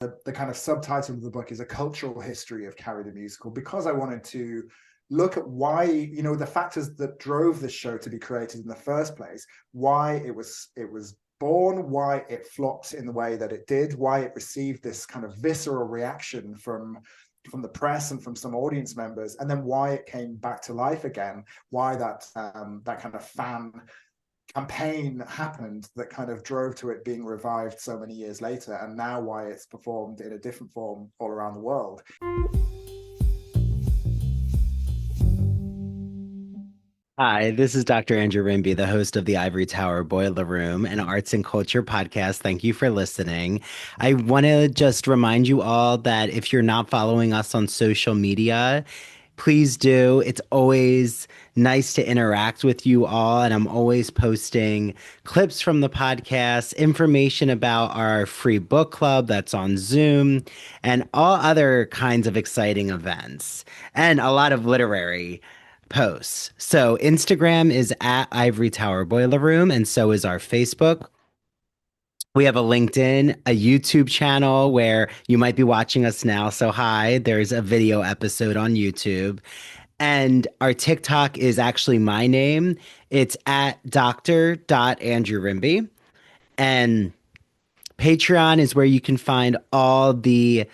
the kind of subtitle of the book is A Cultural History of Carrie the Musical, because I wanted to look at why, the factors that drove this show to be created in the first place, why it was born, why it flopped in the way that it did, why it received this kind of visceral reaction from the press and from some audience members, and then why it came back to life again, why that kind of fan campaign happened that kind of drove to it being revived so many years later, and now why it's performed in a different form all around the world. Hi, this is Dr. Andrew Rimby, the host of the Ivory Tower Boiler Room, an arts and culture podcast. Thank you for listening. I want to just remind you all that if you're not following us on social media, please do. It's always nice to interact with you all, and I'm always posting clips from the podcast, information about our free book club that's on Zoom, and all other kinds of exciting events, and a lot of literary posts. So Instagram is at Ivory Tower Boiler Room, and so is our Facebook. We have a LinkedIn, a YouTube channel where you might be watching us now. So, hi, there's a video episode on YouTube. And our TikTok is actually my name. It's at Dr. Andrew Rimby. And Patreon is where you can find all the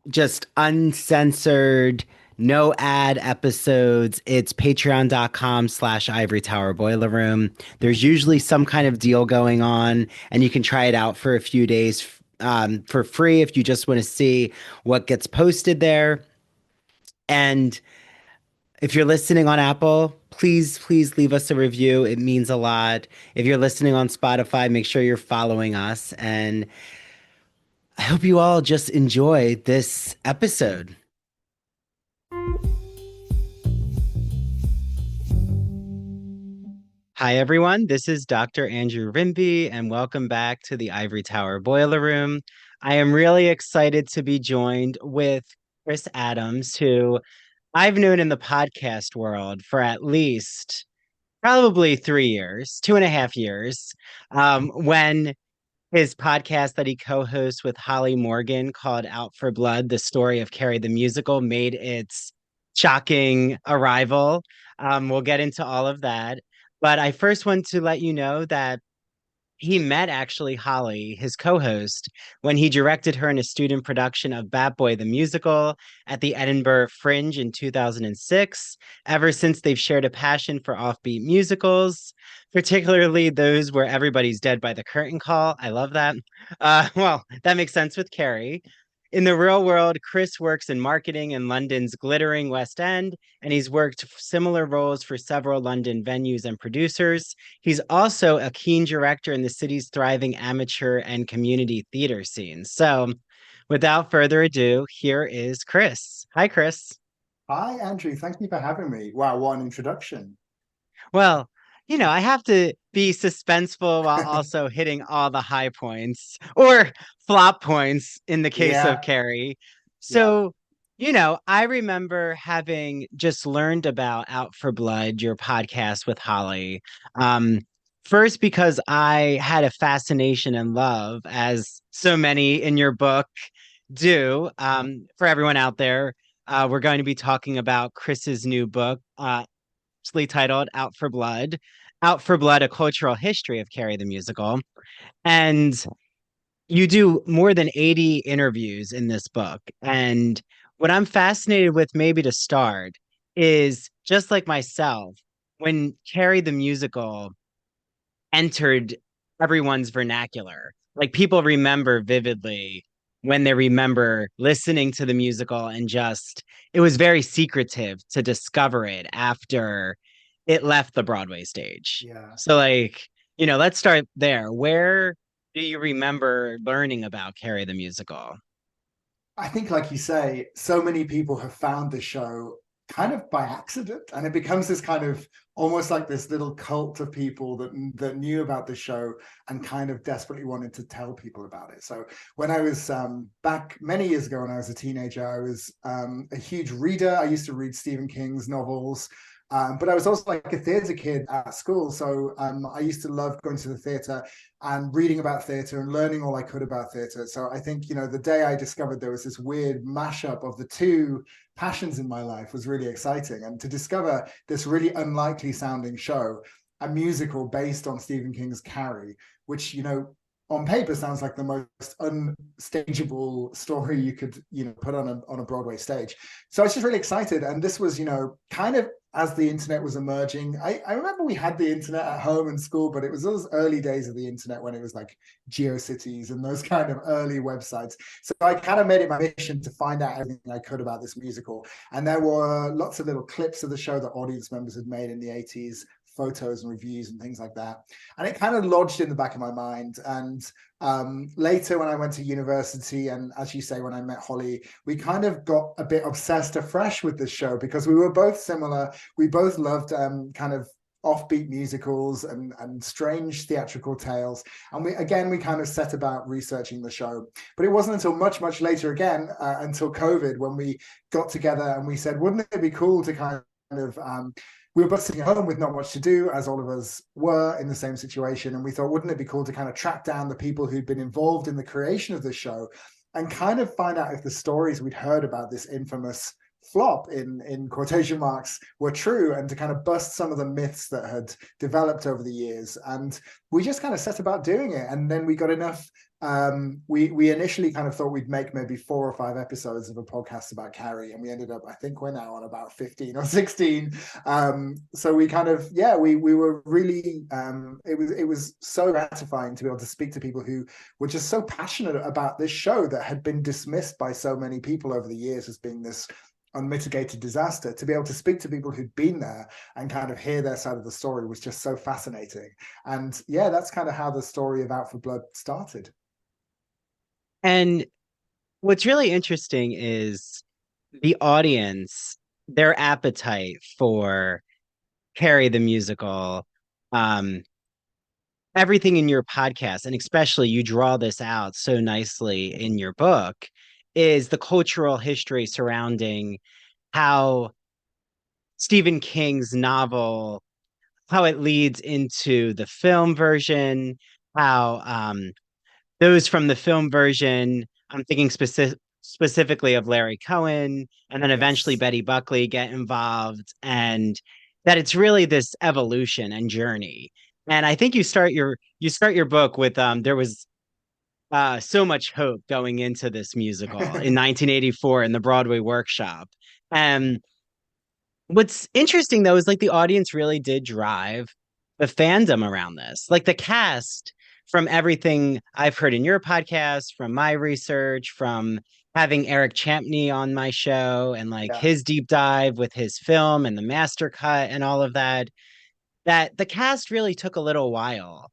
just uncensored, no ad episodes. It's patreon.com/Ivory Tower Boiler Room. There's usually some kind of deal going on, and you can try it out for a few days for free if you just want to see what gets posted there. And if you're listening on Apple, please leave us a review. It means a lot. If you're listening on Spotify, make sure you're following us. And I hope you all just enjoy this episode. Hi, everyone. This is Dr. Andrew Rimby, and welcome back to the Ivory Tower Boiler Room. I am really excited to be joined with Chris Adams, who I've known in the podcast world for at least probably 3 years, 2.5 years, when his podcast that he co-hosts with Holly Morgan called Out for Blood, the story of Carrie the Musical, made its shocking arrival. We'll get into all of that. But I first want to let you know that he met actually Holly, his co-host, when he directed her in a student production of Bat Boy the Musical at the Edinburgh Fringe in 2006. Ever since, they've shared a passion for offbeat musicals, particularly those where everybody's dead by the curtain call. I love that. Well, that makes sense with Carrie. In the real world, Chris works in marketing in London's glittering West End, and he's worked similar roles for several London venues and producers. He's also a keen director in the city's thriving amateur and community theater scene. So, without further ado, here is Chris. Hi, Chris. Hi, Andrew. Thank you for having me. Wow, what an introduction. Well, I have to be suspenseful while also hitting all the high points or flop points in the case of Yeah, Carrie. yeah. So, I remember having just learned about Out for Blood, your podcast with Holly. Um, First, because I had a fascination and love, as so many in your book do. For everyone out there, we're going to be talking about Chris's new book, titled Out for Blood. Out for Blood, a cultural history of Carrie the Musical. And you do more than 80 interviews in this book. And what I'm fascinated with, maybe to start, is just like myself, when Carrie the Musical entered everyone's vernacular, like people remember vividly when they remember listening to the musical, and just it was very secretive to discover it after it left the Broadway stage. Yeah. So, like, let's start there. Where do you remember learning about Carrie the Musical? I think, like you say, so many people have found the show kind of by accident, and it becomes this kind of almost like this little cult of people that knew about the show and kind of desperately wanted to tell people about it. So when I was back many years ago, when I was a teenager, I was a huge reader. I used to read Stephen King's novels. But I was also like a theatre kid at school. So I used to love going to the theatre and reading about theatre and learning all I could about theatre. So I think, the day I discovered there was this weird mashup of the two passions in my life was really exciting. And to discover this really unlikely sounding show, a musical based on Stephen King's Carrie, which, on paper sounds like the most unstageable story you could, put on a Broadway stage. So I was just really excited. And this was, kind of as the internet was emerging. I remember we had the internet at home and school, but it was those early days of the internet when it was like GeoCities and those kind of early websites. So I kind of made it my mission to find out everything I could about this musical. And there were lots of little clips of the show that audience members had made in the 80s, photos and reviews and things like that. And it kind of lodged in the back of my mind. And later when I went to university, and as you say, when I met Holly, we kind of got a bit obsessed afresh with this show because we were both similar. We both loved kind of offbeat musicals and strange theatrical tales. And we kind of set about researching the show. But it wasn't until much, much later again, until COVID, when we got together and we said, wouldn't it be cool to kind of we were both sitting at home with not much to do, as all of us were in the same situation. And we thought, wouldn't it be cool to kind of track down the people who'd been involved in the creation of the show and kind of find out if the stories we'd heard about this infamous flop in quotation marks were true, and to kind of bust some of the myths that had developed over the years. And we just kind of set about doing it. And then we got enough. We initially kind of thought we'd make maybe 4 or 5 episodes of a podcast about Carrie, and we ended up, I think we're now on about 15 or 16. So we kind of, we were really, it was so gratifying to be able to speak to people who were just so passionate about this show that had been dismissed by so many people over the years as being this unmitigated disaster. To be able to speak to people who'd been there and kind of hear their side of the story was just so fascinating. And that's kind of how the story of Out for Blood started. And what's really interesting is the audience, their appetite for Carrie the musical, everything in your podcast, and especially you draw this out so nicely in your book, is the cultural history surrounding how Stephen King's novel, how it leads into the film version, how those from the film version, I'm thinking specifically of Larry Cohen, and then eventually Yes. Betty Buckley get involved, and that it's really this evolution and journey. And I think you start your book with there was so much hope going into this musical in 1984 in the Broadway workshop. And what's interesting though is like the audience really did drive the fandom around this. Like the cast, from everything I've heard in your podcast, from my research, from having Eric Champney on my show and like Yeah. his deep dive with his film and the master cut and all of that, that the cast really took a little while,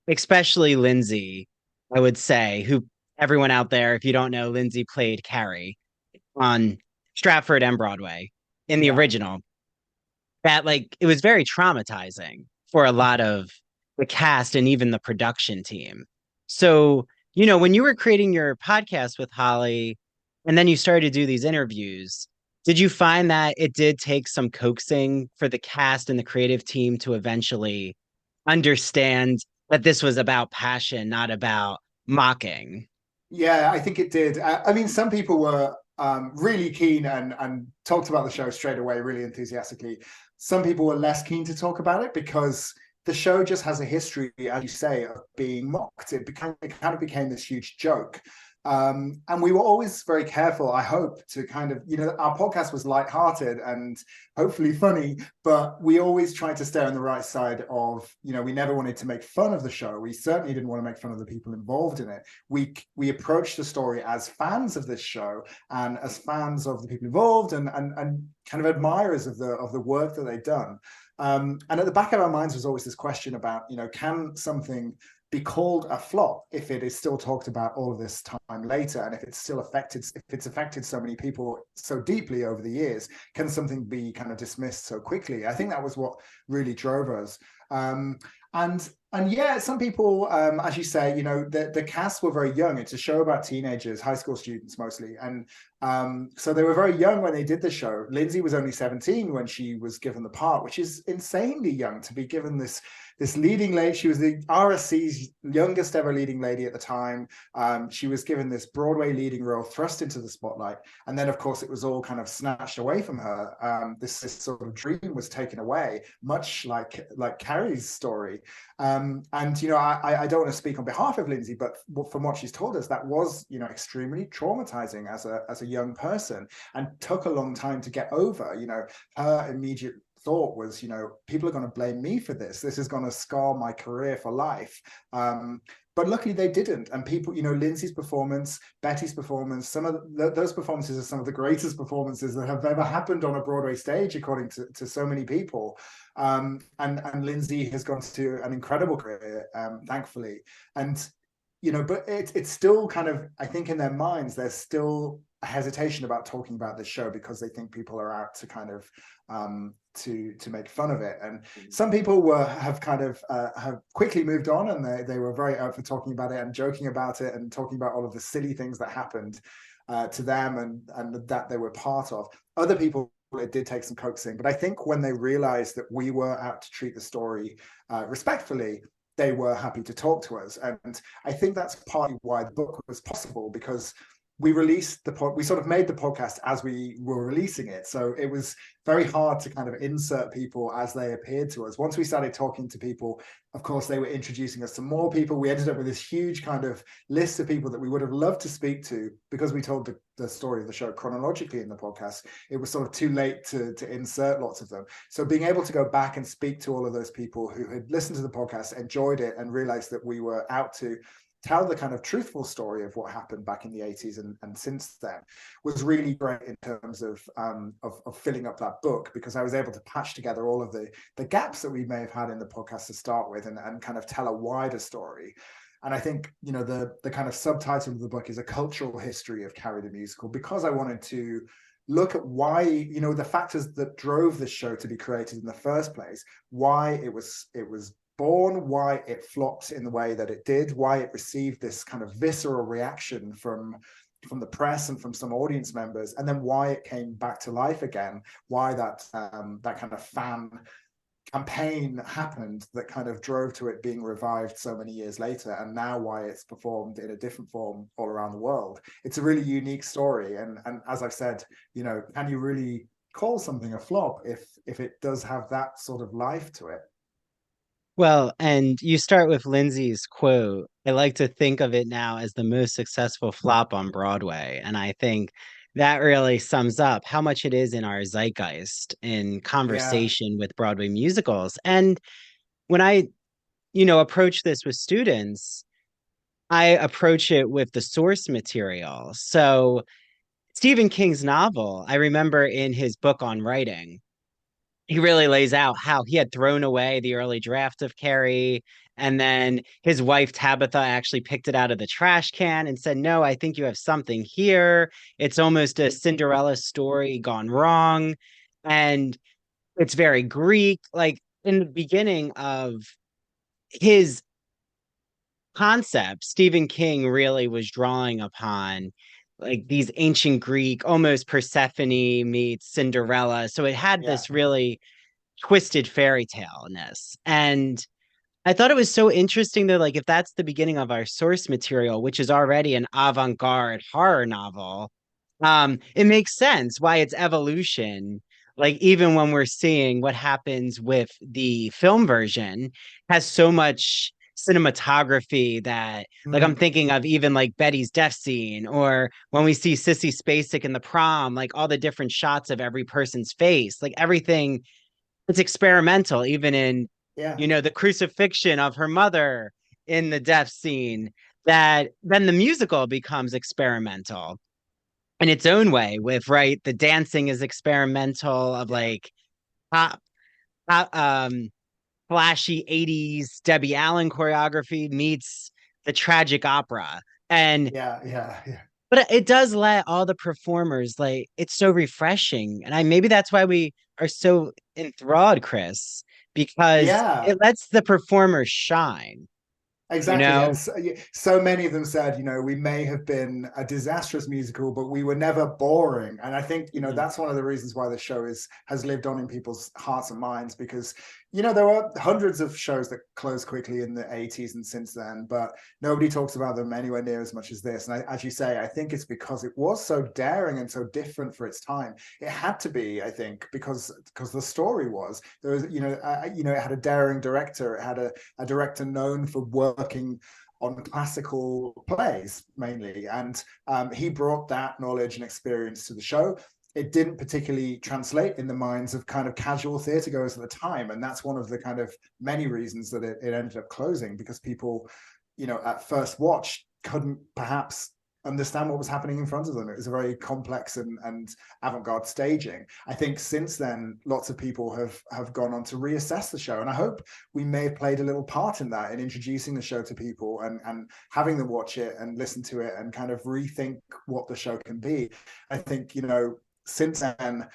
especially Lindsay, I would say, who everyone out there, if you don't know, Lindsay played Carrie on Stratford and Broadway in the Yeah. original. That like it was very traumatizing for a lot of the cast and even the production team. So, when you were creating your podcast with Holly and then you started to do these interviews, did you find that it did take some coaxing for the cast and the creative team to eventually understand that this was about passion, not about mocking? Yeah, I think it did. I mean, some people were really keen and talked about the show straight away, really enthusiastically. Some people were less keen to talk about it because the show just has a history, as you say, of being mocked. It kind of became this huge joke. And we were always very careful, I hope, to kind of, our podcast was lighthearted and hopefully funny, but we always tried to stay on the right side of, we never wanted to make fun of the show. We certainly didn't want to make fun of the people involved in it. We approached the story as fans of this show and as fans of the people involved and kind of admirers of the work that they've done. And at the back of our minds was always this question about, can something be called a flop if it is still talked about all of this time later, and if it's affected so many people so deeply over the years? Can something be kind of dismissed so quickly? I think that was what really drove us. And And yeah, some people, as you say, the cast were very young. It's a show about teenagers, high school students mostly, and so they were very young when they did the show. Lindsay was only 17 when she was given the part, which is insanely young to be given this leading lady. She was the RSC's youngest ever leading lady at the time. She was given this Broadway leading role, thrust into the spotlight, and then of course it was all kind of snatched away from her. This sort of dream was taken away, much like Carrie's story. And I don't want to speak on behalf of Lindsay, but from what she's told us, that was extremely traumatizing as a young person, and took a long time to get over. Her immediate thought was, people are going to blame me for this. This is going to scar my career for life. But luckily they didn't. And people, Lindsay's performance, Betty's performance, some of those performances are some of the greatest performances that have ever happened on a Broadway stage, according to so many people. And Lindsay has gone to an incredible career, thankfully. And but it's still kind of, I think in their minds, there's still a hesitation about talking about this show because they think people are out to kind of to make fun of it. And some people have kind of have quickly moved on, and they were very out for talking about it and joking about it and talking about all of the silly things that happened to them and that they were part of. Other people, it did take some coaxing, but I think when they realized that we were out to treat the story respectfully, they were happy to talk to us. And I think that's partly why the book was possible, because we sort of made the podcast as we were releasing it. So it was very hard to kind of insert people as they appeared to us. Once we started talking to people, of course, they were introducing us to more people. We ended up with this huge kind of list of people that we would have loved to speak to, because we told the story of the show chronologically in the podcast. It was sort of too late to insert lots of them. So being able to go back and speak to all of those people who had listened to the podcast, enjoyed it, and realized that we were out to tell the kind of truthful story of what happened back in the 80s and since then, was really great in terms of filling up that book, because I was able to patch together all of the gaps that we may have had in the podcast to start with, and kind of tell a wider story. And I think, the kind of subtitle of the book is A Cultural History of Carrie the Musical, because I wanted to look at why, the factors that drove this show to be created in the first place, why it was born, why it flopped in the way that it did, why it received this kind of visceral reaction from the press and from some audience members, and then why it came back to life again, why that kind of fan campaign happened that kind of drove to it being revived so many years later, and now why it's performed in a different form all around the world. It's a really unique story, and as I've said, can you really call something a flop if it does have that sort of life to it? Well, and you start with Lindsay's quote. I like to think of it now as the most successful flop on Broadway. And I think that really sums up how much it is in our zeitgeist in Yeah, conversation with Broadway musicals. And when I, approach this with students, I approach it with the source material. So Stephen King's novel, I remember in his book on writing, he really lays out how he had thrown away the early draft of Carrie. And then his wife, Tabitha, actually picked it out of the trash can and said, "No, I think you have something here. It's almost a Cinderella story gone wrong. And it's very Greek." Like in the beginning of his concept, Stephen King really was drawing upon like these ancient Greek, almost Persephone meets Cinderella. So it had yeah, this really twisted fairy tale-ness. And I thought it was so interesting that, like, if that's the beginning of our source material, which is already an avant-garde horror novel, it makes sense why its evolution, like even when we're seeing what happens with the film version, has so much cinematography that, like, I'm mm, thinking of even like Betty's death scene, or when we see Sissy Spacek in the prom, like all the different shots of every person's face, like everything, it's experimental, even in, yeah, the crucifixion of her mother in the death scene, that then the musical becomes experimental in its own way with, right, the dancing is experimental of yeah, like pop, pop flashy 80s Debbie Allen choreography meets the tragic opera. And yeah, yeah, yeah. but it does let all the performers, like, it's so refreshing. And maybe that's why we are so enthralled, Chris, because Yeah. it lets the performer shine, you Exactly. And know? so, yeah, so many of them said, we may have been a disastrous musical, but we were never boring. And I think, Mhm. that's one of the reasons why the show has lived on in people's hearts and minds, because, there were hundreds of shows that closed quickly in the 80s and since then, but nobody talks about them anywhere near as much as this. And as you say, I think it's because it was so daring and so different for its time. It had to be, I think, because the story was there was, it had a daring director. It had a director known for working on classical plays mainly. And he brought that knowledge and experience to the show. It didn't particularly translate in the minds of kind of casual theatre goers at the time. And that's one of the kind of many reasons that it ended up closing, because people, at first watch couldn't perhaps understand what was happening in front of them. It was a very complex and avant-garde staging. I think since then, lots of people have gone on to reassess the show, and I hope we may have played a little part in that, in introducing the show to people and having them watch it and listen to it and kind of rethink what the show can be. I think, since then,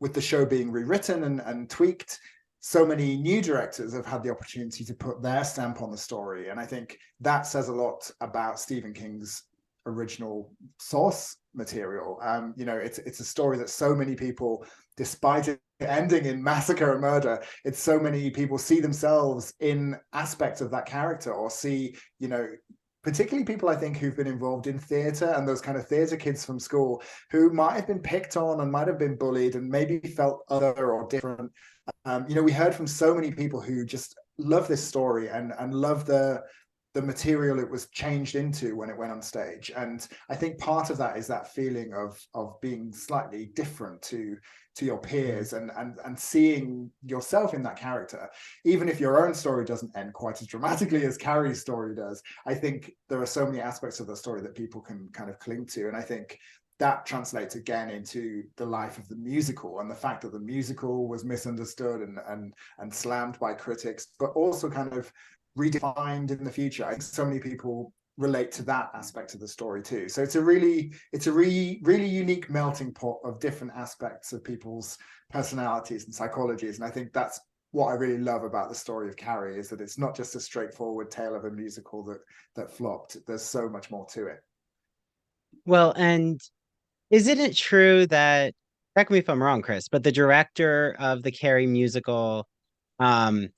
with the show being rewritten and tweaked, so many new directors have had the opportunity to put their stamp on the story. And I think that says a lot about Stephen King's original source material. It's a story that so many people, despite it ending in massacre and murder, it's so many people see themselves in aspects of that character, or see, particularly people, I think, who've been involved in theatre, and those kind of theatre kids from school who might have been picked on and might have been bullied and maybe felt other or different. We heard from so many people who just love this story and love the material it was changed into when it went on stage. And I think part of that is that feeling of being slightly different to your peers, and seeing yourself in that character. Even if your own story doesn't end quite as dramatically as Carrie's story does, I think there are so many aspects of the story that people can kind of cling to. And I think that translates again into the life of the musical, and the fact that the musical was misunderstood and slammed by critics, but also kind of redefined in the future. I think so many people relate to that aspect of the story too. So it's a really unique melting pot of different aspects of people's personalities and psychologies. And I think that's what I really love about the story of Carrie, is that it's not just a straightforward tale of a musical that flopped. There's so much more to it. Well, and isn't it true that, correct me if I'm wrong, Chris, but the director of the Carrie musical, um,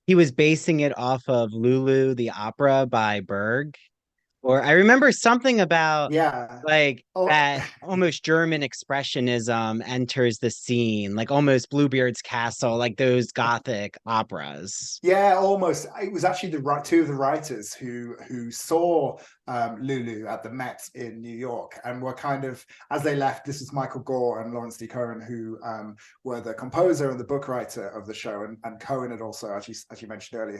he was basing it off of Lulu, the opera by Berg? Or I remember something about Yeah. like Oh, that almost German expressionism enters the scene, like almost Bluebeard's Castle, like those Gothic operas. yeah, almost. It was actually two of the writers who saw Lulu at the Met in New York, and were kind of, as they left. This is Michael Gore and Lawrence D. Cohen, who were the composer and the book writer of the show, and Cohen had also, as you mentioned earlier,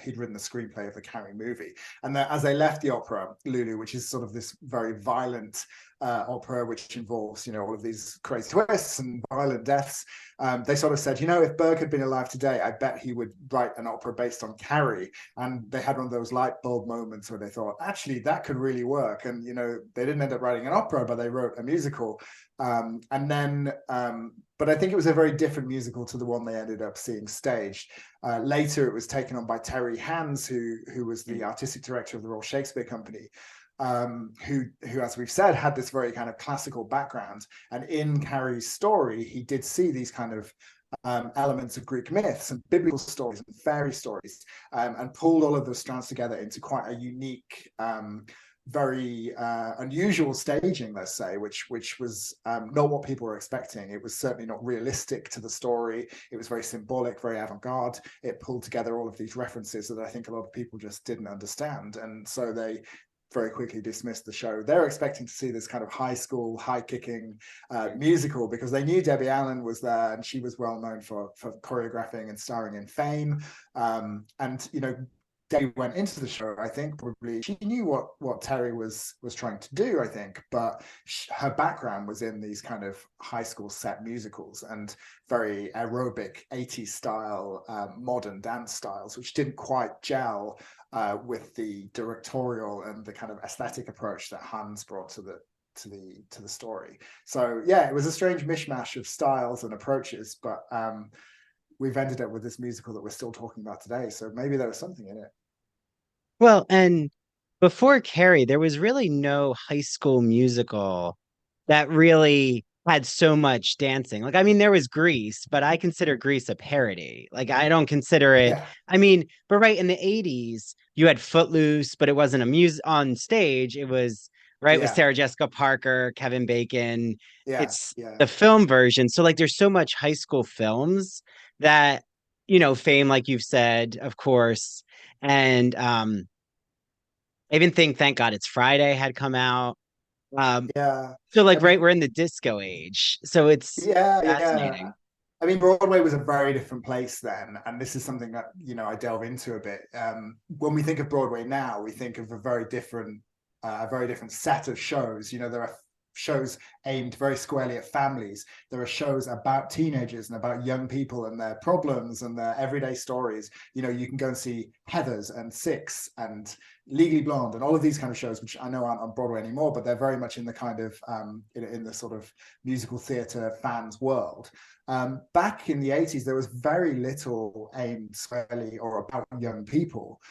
he'd written the screenplay of the Carrie movie. And as they left the opera, Lulu, which is sort of this very violent opera, which involves all of these crazy twists and violent deaths, they sort of said, if Berg had been alive today, I bet he would write an opera based on Carrie. And they had one of those light bulb moments where they thought, actually, that could really work. And they didn't end up writing an opera, but they wrote a musical. But I think it was a very different musical to the one they ended up seeing staged. Later, it was taken on by Terry Hands, who was the artistic director of the Royal Shakespeare Company. Who, as we've said, had this very kind of classical background. And in Carrie's story, he did see these kind of elements of Greek myths and biblical stories and fairy stories, and pulled all of those strands together into quite a unique, very unusual staging, let's say, which was not what people were expecting. It was certainly not realistic to the story. It was very symbolic, very avant-garde. It pulled together all of these references that I think a lot of people just didn't understand, and so they very quickly dismissed the show. They're expecting to see this kind of high school, high-kicking musical, because they knew Debbie Allen was there, and she was well known for choreographing and starring in Fame. And Debbie went into the show, I think probably she knew what Terry was trying to do, I think, but her background was in these kind of high school set musicals and very aerobic 80s style, modern dance styles, which didn't quite gel with the directorial and the kind of aesthetic approach that Hans brought to the story. So yeah, it was a strange mishmash of styles and approaches, but we've ended up with this musical that we're still talking about today. So maybe there was something in it. Well, and before Carrie, there was really no high school musical that really had so much dancing. Like, I mean, there was Grease, but I consider Grease a parody. Like, I don't consider it. Yeah, I mean, but right in the 80s, you had Footloose, but it wasn't a music on stage. It was right with yeah, Sarah Jessica Parker, Kevin Bacon. yeah, It's yeah, the film version. So, like, there's so much high school films that, Fame, like you've said, of course. And I even think Thank God It's Friday had come out. Um, yeah. so I like right, mean, we're in the disco age. So it's yeah, yeah. fascinating. I mean, Broadway was a very different place then, and this is something that I delve into a bit. When we think of Broadway now, we think of a very different set of shows. There are shows aimed very squarely at families. There are shows about teenagers and about young people and their problems and their everyday stories. You can go and see Heathers and Six and Legally Blonde and all of these kind of shows, which I know aren't on Broadway anymore, but they're very much in the kind of in the sort of musical theatre fans world. Back in the 80s, there was very little aimed squarely or about young people.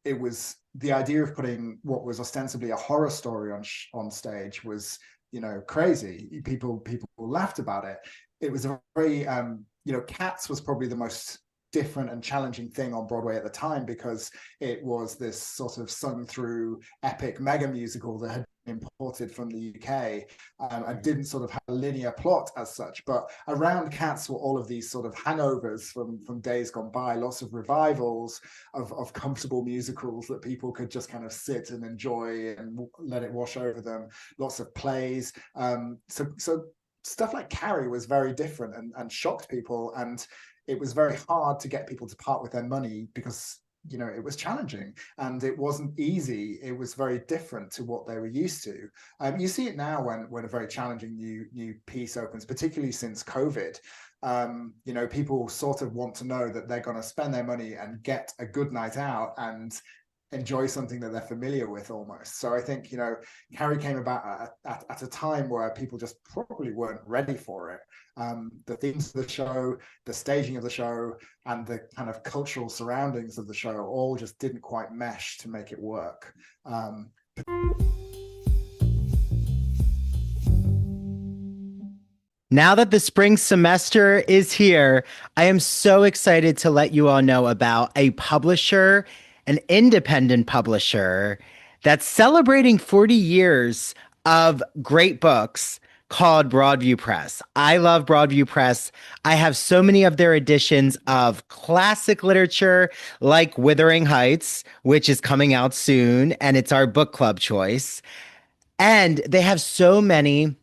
It was the idea of putting what was ostensibly a horror story on stage was crazy. People laughed about it. It was a very Cats was probably the most different and challenging thing on Broadway at the time, because it was this sort of sung through epic mega musical that had been imported from the UK, and didn't sort of have a linear plot as such. But around Cats were all of these sort of hangovers from days gone by, lots of revivals of comfortable musicals that people could just kind of sit and enjoy and let it wash over them, lots of plays. So stuff like Carrie was very different and shocked people, and it was very hard to get people to part with their money, because it was challenging and it wasn't easy. It was very different to what they were used to. You see it now when a very challenging new piece opens, particularly since COVID. People sort of want to know that they're going to spend their money and get a good night out and enjoy something that they're familiar with almost. So I think, Carrie came about at a time where people just probably weren't ready for it. The themes of the show, the staging of the show, and the kind of cultural surroundings of the show all just didn't quite mesh to make it work. Now that the spring semester is here, I am so excited to let you all know about a publisher, an independent publisher that's celebrating 40 years of great books called Broadview Press. I love Broadview Press. I have so many of their editions of classic literature like Wuthering Heights, which is coming out soon, and it's our book club choice. And they have so many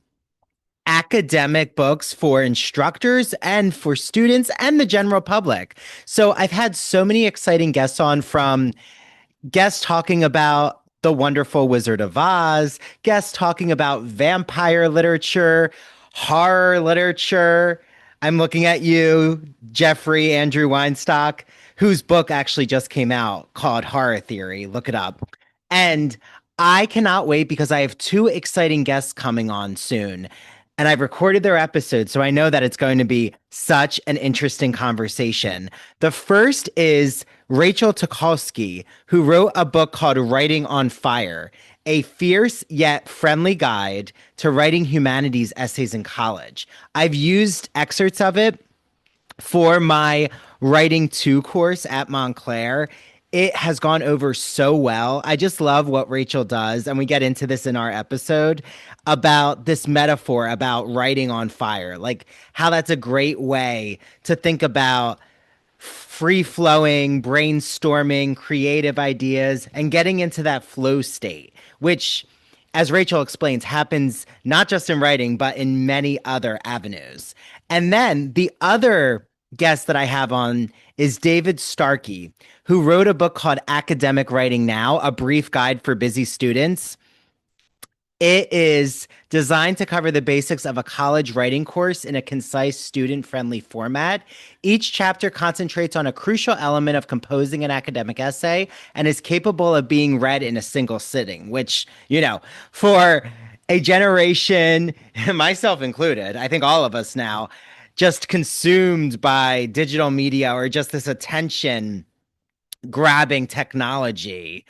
academic books for instructors and for students and the general public. So I've had so many exciting guests on, from guests talking about The Wonderful Wizard of Oz, guests talking about vampire literature, horror literature. I'm looking at you, Jeffrey Andrew Weinstock, whose book actually just came out called Horror Theory. Look it up. And I cannot wait because I have two exciting guests coming on soon. And I've recorded their episode, so I know that it's going to be such an interesting conversation. The first is Rachel Tukalski, who wrote a book called Writing on Fire, a fierce yet friendly guide to writing humanities essays in college. I've used excerpts of it for my writing two course at Montclair. It has gone over so well. I just love what Rachel does. And we get into this in our episode about this metaphor about writing on fire, like how that's a great way to think about free flowing, brainstorming, creative ideas, and getting into that flow state, which, as Rachel explains, happens not just in writing, but in many other avenues. And then the other guest that I have on is David Starkey, who wrote a book called Academic Writing Now, a brief guide for busy students. It is designed to cover the basics of a college writing course in a concise, student friendly format. Each chapter concentrates on a crucial element of composing an academic essay and is capable of being read in a single sitting, which, for a generation, myself included, I think all of us now, just consumed by digital media or just this attention grabbing technology,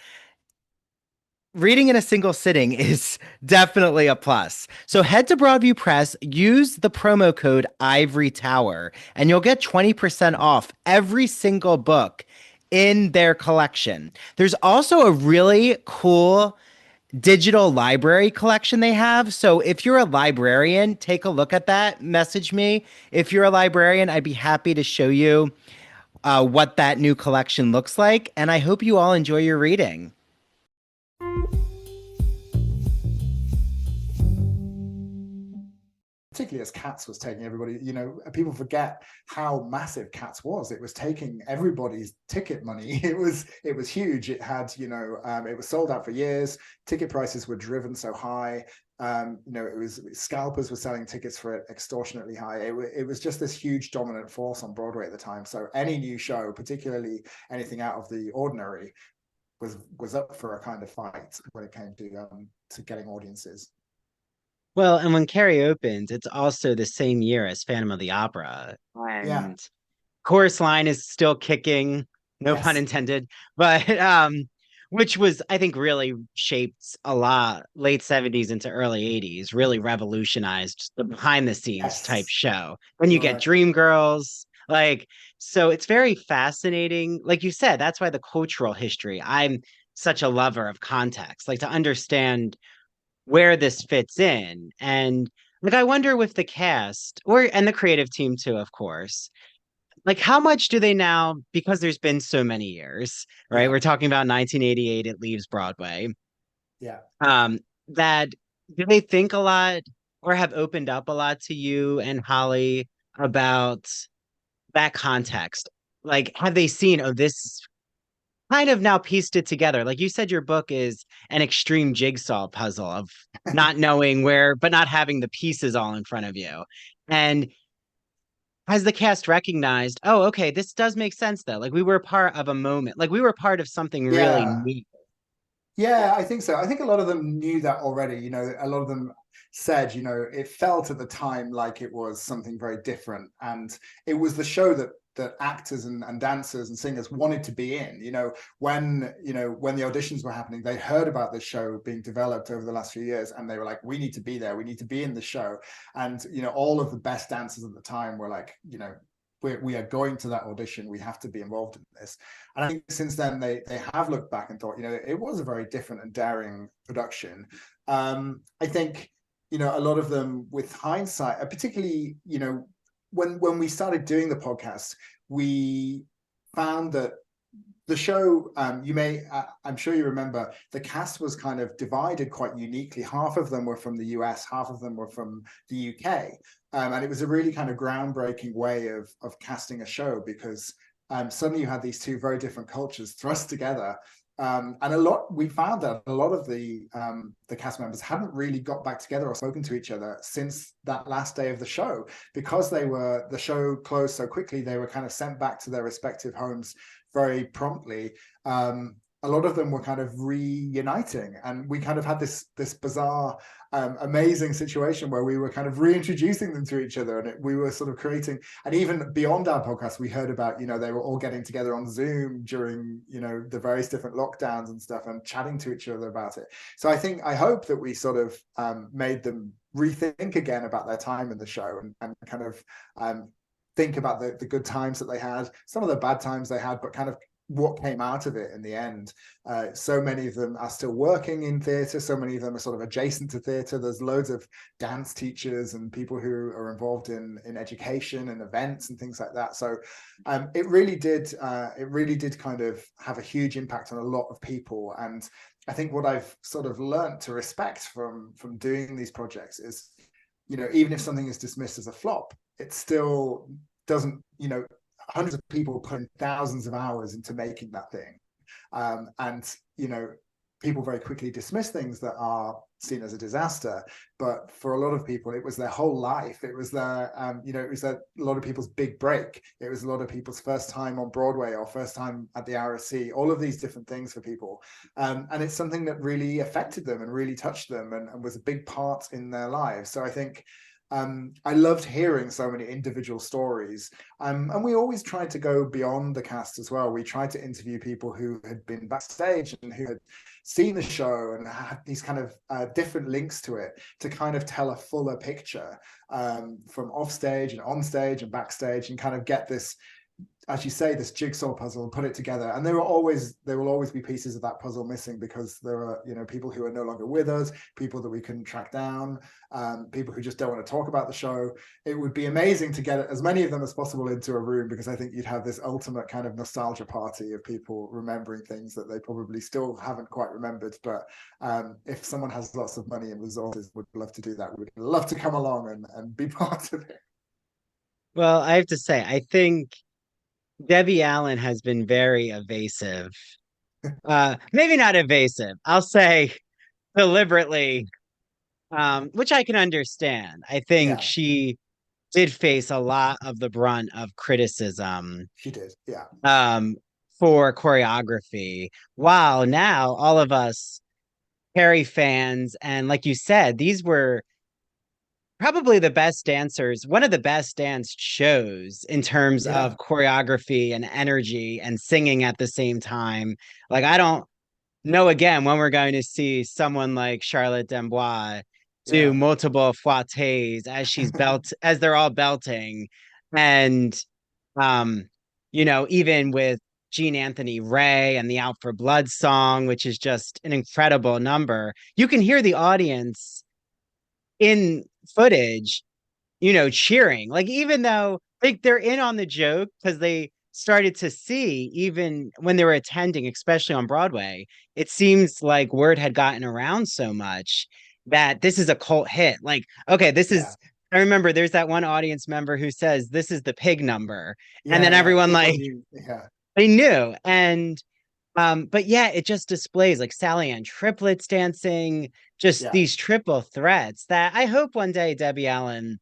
reading in a single sitting is definitely a plus. So head to Broadview Press, use the promo code Ivory Tower, and you'll get 20% off every single book in their collection. There's also a really cool digital library collection they have. So if you're a librarian, take a look at that. Message me. If you're a librarian, I'd be happy to show you what that new collection looks like. And I hope you all enjoy your reading. Particularly as Cats was taking everybody, people forget how massive Cats was. It was taking everybody's ticket money. It was huge. It had, it was sold out for years. Ticket prices were driven so high. It was scalpers were selling tickets for it extortionately high. It was just this huge dominant force on Broadway at the time. So any new show, particularly anything out of the ordinary, was up for a kind of fight when it came to getting audiences. Well, and when Carrie opens, it's also the same year as Phantom of the Opera. Yeah. And chorus line is still kicking, no pun Yes. intended, but which was, I think, really shaped a lot late 70s into early 80s, really revolutionized the behind the scenes type Yes. show. When you You're get right. Dream Girls, like, so it's very fascinating. Like you said, that's why the cultural history, I'm such a lover of context, like to understand where this fits in. And like I wonder with the cast or and the creative team too, of course. Like how much do they now, because there's been so many years, right? Yeah. We're talking about 1988, it leaves Broadway. Yeah. Um, that do they think a lot or have opened up a lot to you and Holly about that context? Like, have they seen, oh, this kind of now pieced it together. Like you said, your book is an extreme jigsaw puzzle of not knowing where, but not having the pieces all in front of you. And has the cast recognized, oh, okay, this does make sense though. Like we were part of a moment, like we were part of something really Yeah. neat. Yeah, I think so. I think a lot of them knew that already. A lot of them said, it felt at the time like it was something very different. And it was the show that actors and dancers and singers wanted to be in. When the auditions were happening, they heard about this show being developed over the last few years, and they were like, we need to be there. We need to be in the show. And all of the best dancers at the time were like, we are going to that audition. We have to be involved in this. And I think since then they have looked back and thought, it was a very different and daring production. I think, a lot of them with hindsight, particularly, when we started doing the podcast, we found that the show, I'm sure you remember, the cast was kind of divided quite uniquely. Half of them were from the US, half of them were from the UK. And it was a really kind of groundbreaking way of casting a show, because suddenly you had these two very different cultures thrust together. And we found that a lot of the cast members hadn't really got back together or spoken to each other since that last day of the show, because the show closed so quickly. They were kind of sent back to their respective homes very promptly. A lot of them were kind of reuniting, and we kind of had this bizarre, amazing situation where we were kind of reintroducing them to each other, and we were sort of creating. And even beyond our podcast, we heard about they were all getting together on Zoom during the various different lockdowns and stuff, and chatting to each other about it. So I hope that we sort of made them rethink again about their time in the show, and kind of think about the good times that they had, some of the bad times they had, but kind of what came out of it in the end. So many of them are still working in theatre. So many of them are sort of adjacent to theatre. There's loads of dance teachers and people who are involved in education and events and things like that. So it really did kind of have a huge impact on a lot of people. And I think what I've sort of learned to respect from doing these projects is, even if something is dismissed as a flop, it still doesn't, hundreds of people put thousands of hours into making that thing. And people very quickly dismiss things that are seen as a disaster. But for a lot of people, it was their whole life. It was it was a lot of people's big break. It was a lot of people's first time on Broadway or first time at the RSC, all of these different things for people. And it's something that really affected them and really touched them, and was a big part in their lives. So I think, I loved hearing so many individual stories. And we always tried to go beyond the cast as well. We tried to interview people who had been backstage and who had seen the show and had these kind of different links to it to kind of tell a fuller picture, from off stage and on stage and backstage, and kind of get this, as you say, this jigsaw puzzle and put it together. And there will always be pieces of that puzzle missing, because there are, people who are no longer with us, people that we couldn't track down, people who just don't want to talk about the show. It would be amazing to get as many of them as possible into a room, because I think you'd have this ultimate kind of nostalgia party of people remembering things that they probably still haven't quite remembered. But if someone has lots of money and resources, would love to do that. We'd love to come along and be part of it. Well, I have to say, I think Debbie Allen has been very evasive. Maybe not evasive. I'll say deliberately, which I can understand. I think Yeah, she did face a lot of the brunt of criticism, she did. Yeah, um, for choreography. While now all of us Carrie fans, and like you said, these were probably the best dancers, one of the best dance shows in terms of yeah, choreography and energy and singing at the same time. Like, I don't know again when we're going to see someone like Charlotte Dembois do yeah. multiple fouettes as they're all belting. And um, even with Gene Anthony Ray and the Out for Blood song, which is just an incredible number, you can hear the audience in footage, cheering. Like, even though like they're in on the joke because they started to see, even when they were attending, especially on Broadway, it seems like word had gotten around so much that this is a cult hit. Like, okay, Yeah, I remember there's that one audience member who says this is the pig number. And then yeah. everyone People like knew. Yeah, they knew. And but yeah, it just displays like Sally Ann triplets dancing, just yeah, these triple threats that I hope one day Debbie Allen,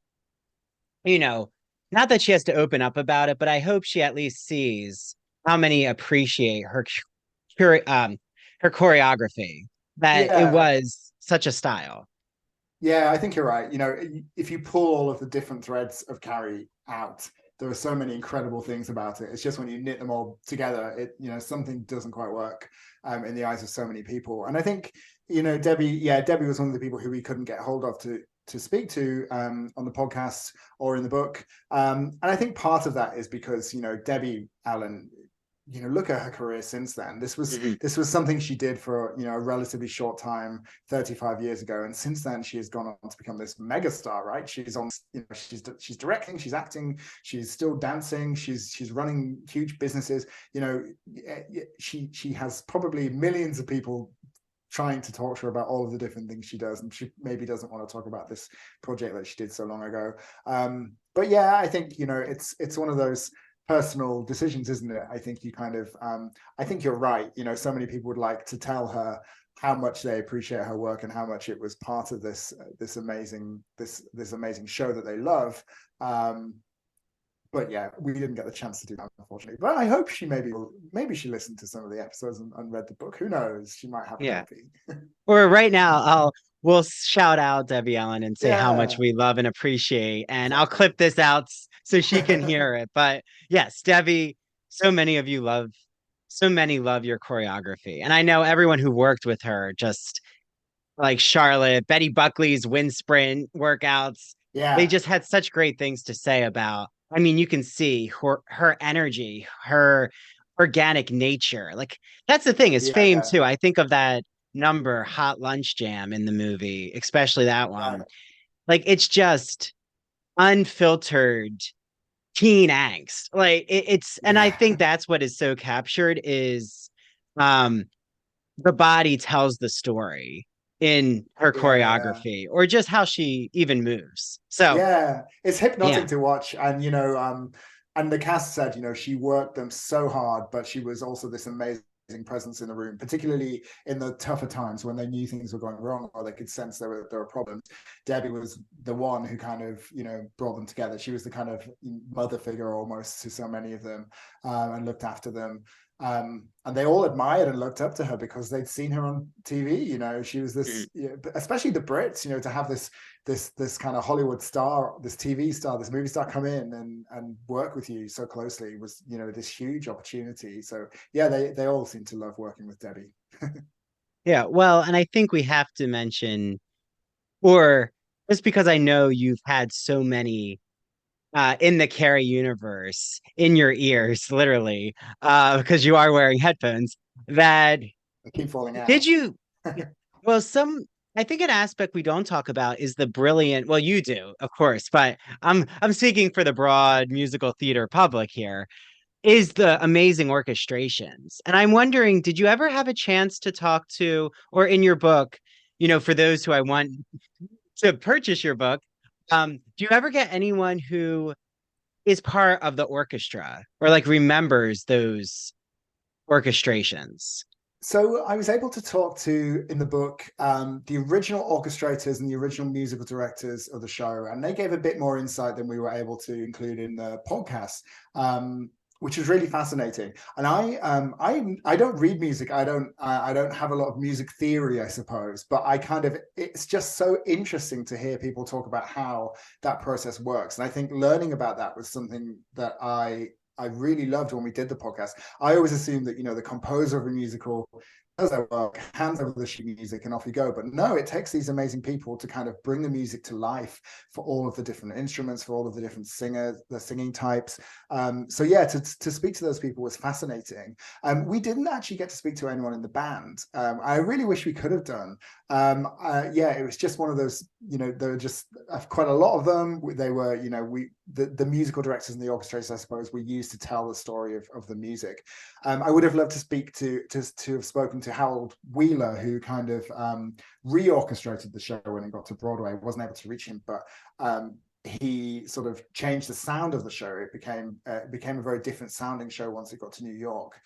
you know, not that she has to open up about it, but I hope she at least sees how many appreciate cur- um her choreography, that it yeah. was such a style. Yeah, I think you're right. If you pull all of the different threads of Carrie out, there are so many incredible things about it. It's just when you knit them all together, something doesn't quite work, in the eyes of so many people. And I think, Debbie, yeah, Debbie was one of the people who we couldn't get hold of to speak to, on the podcast or in the book. And I think part of that is because, Debbie Allen, look at her career since then. This was Mhm. this was something she did for, a relatively short time 35 years ago, and since then she has gone on to become this megastar, right? She's on, she's directing, she's acting, she's still dancing, she's running huge businesses. She has probably millions of people trying to talk to her about all of the different things she does, and she maybe doesn't want to talk about this project that she did so long ago. But yeah, I think, it's one of those personal decisions, isn't it? I think you kind of, I think you're right. So many people would like to tell her how much they appreciate her work and how much it was part of this amazing show that they love. But yeah, we didn't get the chance to do that, unfortunately. But I hope she maybe she listened to some of the episodes and read the book. Who knows? She might have a Yeah. copy. Or right now, we'll shout out Debbie Allen and say how much Yeah, we love and appreciate, and I'll exactly. clip this out so she can hear it. But yes, Debbie, so many of you love, so many love your choreography, and I know everyone who worked with her, just like Charlotte, Betty Buckley's wind sprint workouts, they Yeah, just had such great things to say about. I mean, you can see her energy, her organic nature. Like, that's the thing, is fame yeah, too. I think of that number, Hot Lunch Jam, in the movie, especially that one. right. Like, it's just unfiltered teen angst. Like, and I Yeah, think that's what is so captured is um the body tells the story in her yeah. choreography, or just how she even moves. So, Yeah, it's yeah. hypnotic to watch. And the cast said, she worked them so hard, but she was also this amazing presence in the room, particularly in the tougher times when they knew things were going wrong or they could sense there were problems. Debbie was the one who kind of, brought them together. She was the kind of mother figure almost to so many of them, and looked after them. And they all admired and looked up to her because they'd seen her on TV. She was Mhm. this, especially the Brits, to have this kind of Hollywood star, this TV star, this movie star come in and work with you so closely was, this huge opportunity. So yeah, they all seem to love working with Debbie. Yeah, well, and I think we have to mention, or just because I know you've had so many in the Carrie universe in your ears, literally, because you are wearing headphones, that I keep falling did out. you, well, I think an aspect we don't talk about is the brilliant, well, you do, of course, but I'm speaking for the broad musical theater public here, is the amazing orchestrations. And I'm wondering, did you ever have a chance to talk to, or in your book, for those who I want to purchase your book, do you ever get anyone who is part of the orchestra or like remembers those orchestrations? So I was able to talk to, in the book, the original orchestrators and the original musical directors of the show, and they gave a bit more insight than we were able to include in the podcast, which was really fascinating. And I don't read music. I don't have a lot of music theory, I suppose, but it's just so interesting to hear people talk about how that process works. And I think learning about that was something that I really loved when we did the podcast. I always assumed that, the composer of a musical does their work, hands over the sheet music, and off you go. But no, it takes these amazing people to kind of bring the music to life for all of the different instruments, for all of the different singers, the singing types. So yeah, to speak to those people was fascinating. We didn't actually get to speak to anyone in the band. I really wish we could have done. Yeah, it was just one of those, there were just quite a lot of them. They were, the musical directors and the orchestrators, I suppose, were used to tell the story of the music. I would have loved to speak to have spoken to Harold Wheeler, who kind of reorchestrated the show when it got to Broadway. I wasn't able to reach him, but he sort of changed the sound of the show. It became a very different sounding show once it got to New York.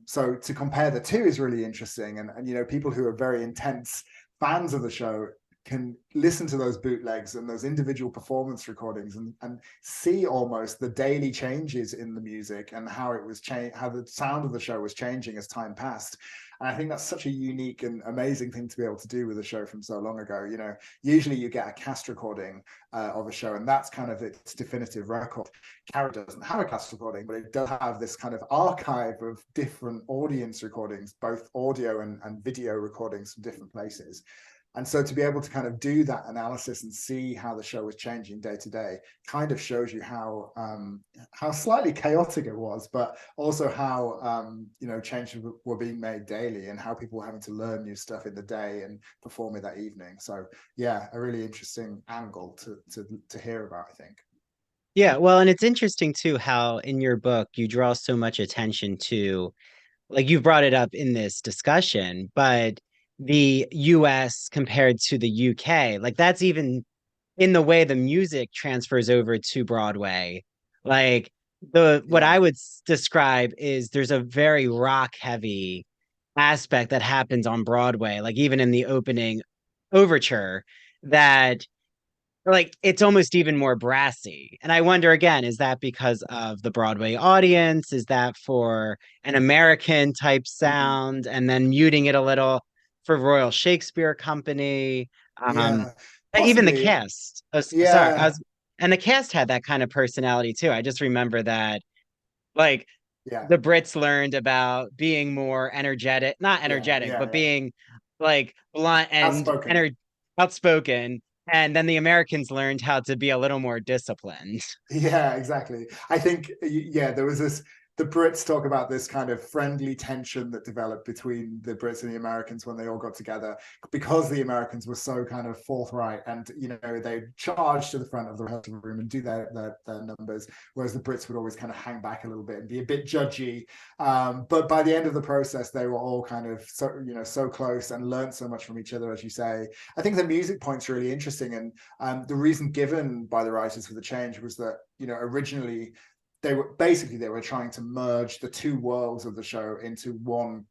So to compare the two is really interesting, and people who are very intense fans of the show can listen to those bootlegs and those individual performance recordings and see almost the daily changes in the music and how it was how the sound of the show was changing as time passed. And I think that's such a unique and amazing thing to be able to do with a show from so long ago. Usually you get a cast recording of a show, and that's kind of its definitive record. Carrie doesn't have a cast recording, but it does have this kind of archive of different audience recordings, both audio and video recordings from different places. And so to be able to kind of do that analysis and see how the show was changing day to day kind of shows you how slightly chaotic it was, but also how changes were being made daily and how people were having to learn new stuff in the day and perform it that evening. So yeah, a really interesting angle to hear about, I think. Yeah, well, and it's interesting too how in your book you draw so much attention to, like you brought it up in this discussion, but the US compared to the UK, like that's even in the way the music transfers over to Broadway. Like the what Yeah. I would describe is there's a very rock heavy aspect that happens on Broadway, like even in the opening overture, that like it's almost even more brassy. And I wonder again, is that because of the Broadway audience? Is that for an American type Mm. sound and then muting it a little for Royal Shakespeare Company? Um, Yeah. even the Possibly. cast. Oh, sorry, Yeah. and the cast had that kind of personality too. I just remember that like Yeah. the Brits learned about being more energetic, not Yeah. energetic, Yeah. but Yeah. being like blunt and Outspoken. outspoken. And then the Americans learned how to be a little more disciplined. Yeah, exactly. I think, yeah, there was this, the Brits talk about this kind of friendly tension that developed between the Brits and the Americans when they all got together, because the Americans were so kind of forthright and, they charge to the front of the rehearsal room and do their numbers, whereas the Brits would always kind of hang back a little bit and be a bit judgy. But by the end of the process, they were all kind of so close and learned so much from each other, as you say. I think the music point's really interesting, and the reason given by the writers for the change was that originally they were trying to merge the two worlds of the show into one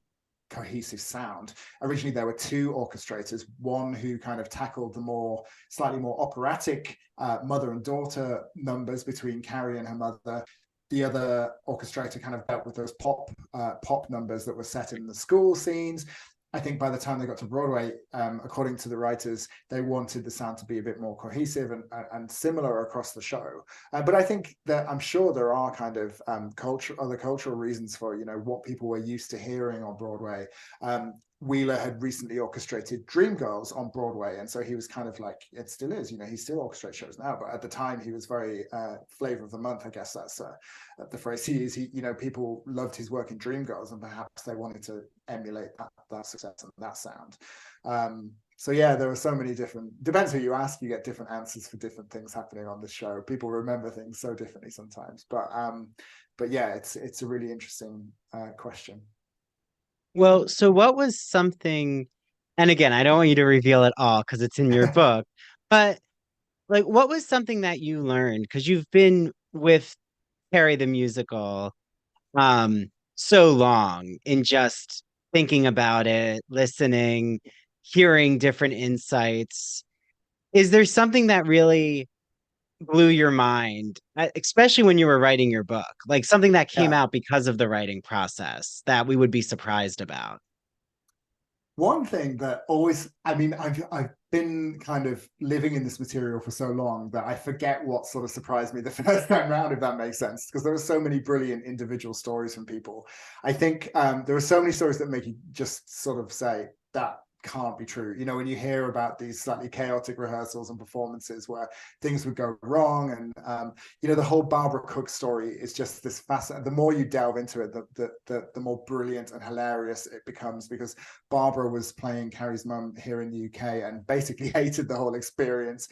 cohesive sound. Originally, there were two orchestrators, one who kind of tackled the slightly more operatic mother and daughter numbers between Carrie and her mother, the other orchestrator kind of dealt with those pop numbers that were set in the school scenes. I think by the time they got to Broadway, according to the writers, they wanted the sound to be a bit more cohesive and similar across the show. But I think that I'm sure there are kind of other cultural reasons for, you know, what people were used to hearing on Broadway. Wheeler had recently orchestrated Dreamgirls on Broadway, and so he was kind of like, it still is, you know, he still orchestrates shows now, but at the time he was very flavor of the month, I guess that's the phrase he used. He, you know, people loved his work in Dreamgirls, and perhaps they wanted to emulate that success and that sound. So yeah, there were so many different, depends who you ask, you get different answers for different things happening on the show. People remember things so differently sometimes, but yeah, it's a really interesting question. Well, so what was something, and again, I don't want you to reveal it all because it's in your book, but like what was something that you learned? Because you've been with Carrie the musical so long in just thinking about it, listening, hearing different insights. Is there something that really blew your mind, especially when you were writing your book, like something that came Yeah. out because of the writing process that we would be surprised about? One thing that always, I mean, I've been kind of living in this material for so long that I forget what sort of surprised me the first time round, if that makes sense, because there were so many brilliant individual stories from people. I think there are so many stories that make you just sort of say that can't be true. You know, when you hear about these slightly chaotic rehearsals and performances where things would go wrong, and you know, the whole Barbara Cook story is just this fascinating. The more you delve into it, the more brilliant and hilarious it becomes, because Barbara was playing Carrie's mum here in the UK and basically hated the whole experience.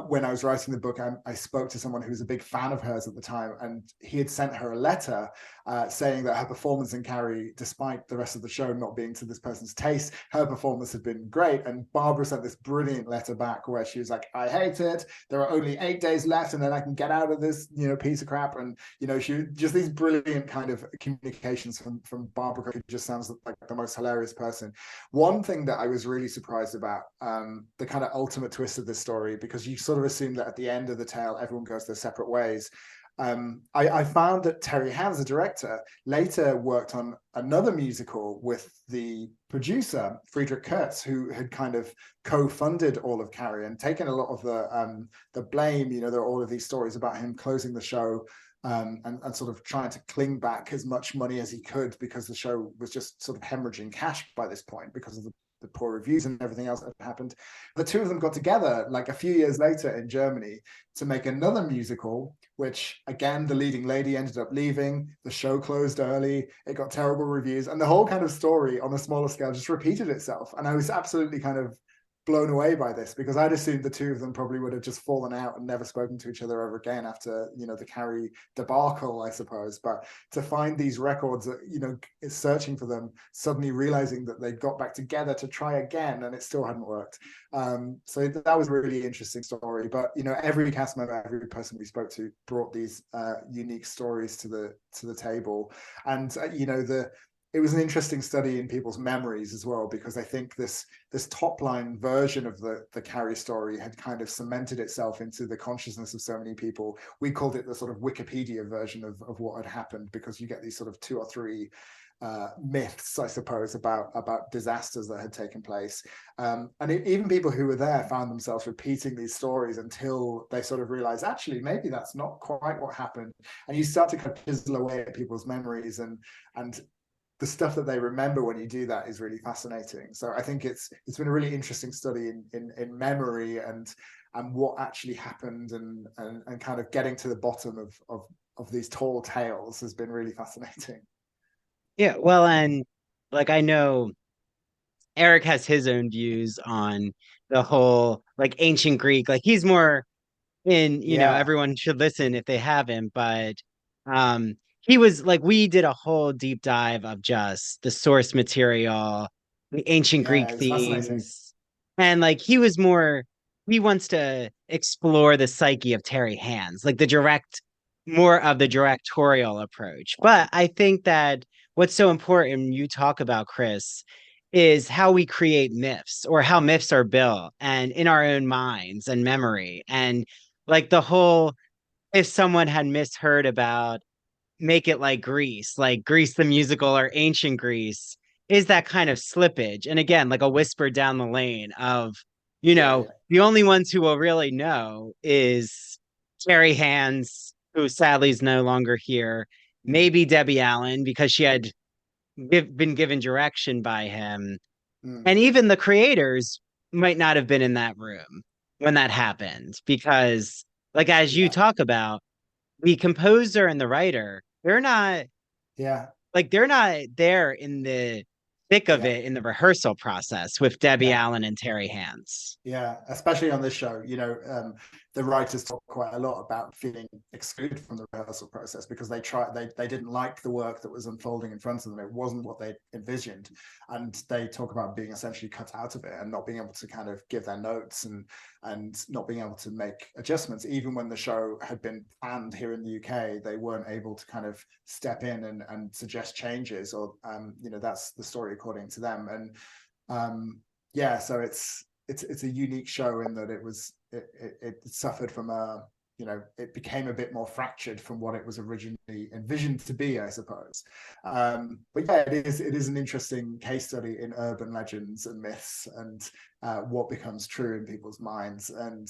When I was writing the book, I spoke to someone who was a big fan of hers at the time, and he had sent her a letter saying that her performance in Carrie, despite the rest of the show not being to this person's taste, her performance had been great. And Barbara sent this brilliant letter back where she was like, I hate it. There are only 8 days left and then I can get out of this, you know, piece of crap. And, you know, she just these brilliant kind of communications from Barbara, who just sounds like the most hilarious person. One thing that I was really surprised about, the kind of ultimate twist of this story, because you sort of assume that at the end of the tale, everyone goes their separate ways. I found that Terry Hands, the director, later worked on another musical with the producer, Friedrich Kurtz, who had kind of co-funded all of Carrie and taken a lot of the blame. You know, there are all of these stories about him closing the show and sort of trying to cling back as much money as he could, because the show was just sort of hemorrhaging cash by this point because of the poor reviews and everything else that happened. The two of them got together like a few years later in Germany to make another musical, which again, the leading lady ended up leaving. The show closed early. It got terrible reviews. And the whole kind of story on a smaller scale just repeated itself. And I was absolutely kind of blown away by this, because I'd assumed the two of them probably would have just fallen out and never spoken to each other ever again after, you know, the Carrie debacle, I suppose. But to find these records, you know, searching for them, suddenly realizing that they got back together to try again and it still hadn't worked. So that was a really interesting story. But, you know, every cast member, every person we spoke to brought these unique stories to the table. And, you know, it was an interesting study in people's memories as well, because I think this top line version of the Carrie story had kind of cemented itself into the consciousness of so many people. We called it the sort of Wikipedia version of what had happened, because you get these sort of 2 or 3 myths, I suppose, about disasters that had taken place. And even people who were there found themselves repeating these stories until they sort of realized, actually, maybe that's not quite what happened. And you start to kind of chisel away at people's memories, and the stuff that they remember when you do that is really fascinating. So I think it's been a really interesting study in memory and what actually happened, and kind of getting to the bottom of these tall tales has been really fascinating. Yeah, well, and like I know Eric has his own views on the whole like ancient Greek. Like he's more in, Yeah, everyone should listen if they haven't, but he was like we did a whole deep dive of just the source material, the ancient yeah, Greek it's fascinating. themes. And like he wants to explore the psyche of Terry Hands, like more of the directorial approach. But I think that what's so important you talk about, Chris, is how we create myths or how myths are built and in our own minds and memory. And like the whole, if someone had misheard about make it like Grease the musical or Ancient Grease, is that kind of slippage. And again, like a whisper down the lane of, Yeah, yeah. the only ones who will really know is Terry Hands, who sadly is no longer here, Mm, maybe Debbie Allen, because she had been given direction by him. mm, And even the creators might not have been in that room when that happened, because, like, as you yeah, talk about, the composer and the writer, yeah, they're not there in the thick of yeah. it in the rehearsal process with Debbie Yeah. Allen and Terry Hands. Yeah, especially on this show, the writers talk quite a lot about feeling excluded from the rehearsal process because they didn't like the work that was unfolding in front of them. It wasn't what they envisioned, and they talk about being essentially cut out of it and not being able to kind of give their notes and not being able to make adjustments. Even when the show had been planned here in the UK, they weren't able to kind of step in and suggest changes, or that's the story according to them. And yeah, so it's a unique show in that it suffered from it became a bit more fractured from what it was originally envisioned to be, I suppose. But yeah, it is an interesting case study in urban legends and myths and what becomes true in people's minds. And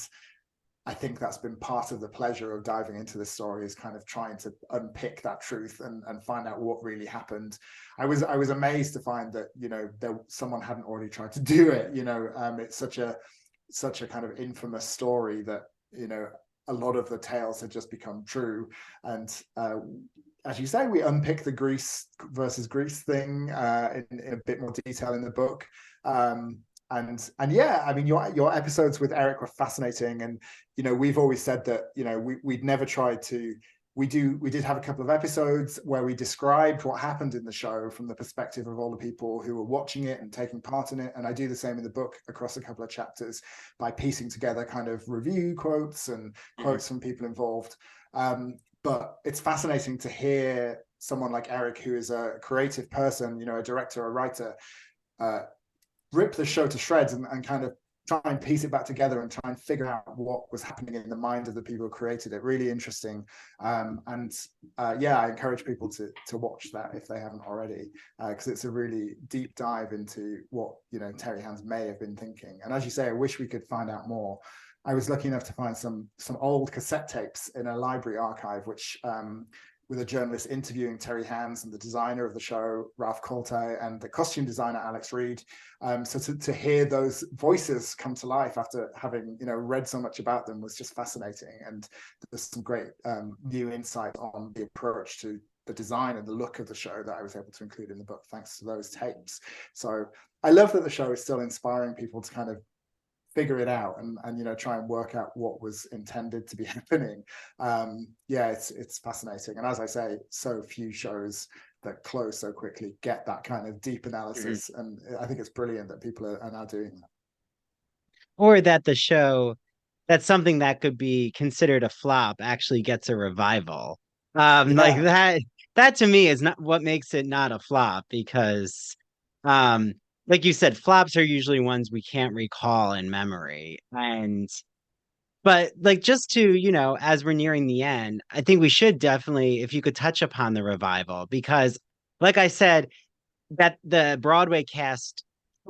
I think that's been part of the pleasure of diving into this story, is kind of trying to unpick that truth and find out what really happened. I was amazed to find that someone hadn't already tried to do it. It's such a kind of infamous story that a lot of the tales had just become true. And as you say, we unpick the Greece versus Greece thing in a bit more detail in the book. And yeah, I mean, your episodes with Eric were fascinating, and we've always said that we'd never tried to. We did have a couple of episodes where we described what happened in the show from the perspective of all the people who were watching it and taking part in it. And I do the same in the book across a couple of chapters by piecing together kind of review quotes and quotes from people involved. But it's fascinating to hear someone like Eric, who is a creative person, a director, a writer, rip the show to shreds and kind of try and piece it back together and try and figure out what was happening in the mind of the people who created it. Really interesting. Yeah, I encourage people to watch that if they haven't already, because it's a really deep dive into what Terry Hands may have been thinking. And as you say, I wish we could find out more. I was lucky enough to find some old cassette tapes in a library archive, which with a journalist interviewing Terry Hands and the designer of the show, Ralph Colte, and the costume designer, Alex Reed. So to hear those voices come to life after having, read so much about them was just fascinating. And there's some great new insight on the approach to the design and the look of the show that I was able to include in the book, thanks to those tapes. So I love that the show is still inspiring people to kind of figure it out and try and work out what was intended to be happening. Yeah, it's fascinating. And as I say, so few shows that close so quickly get that kind of deep analysis. And I think it's brilliant that people are now doing that. Or that the show, that's something that could be considered a flop, actually gets a revival. Like Yeah, that to me is not what makes it not a flop, because um like you said, flops are usually ones we can't recall in memory. And but like, just to, as we're nearing the end, I think we should definitely, if you could touch upon the revival, because like I said, that the Broadway cast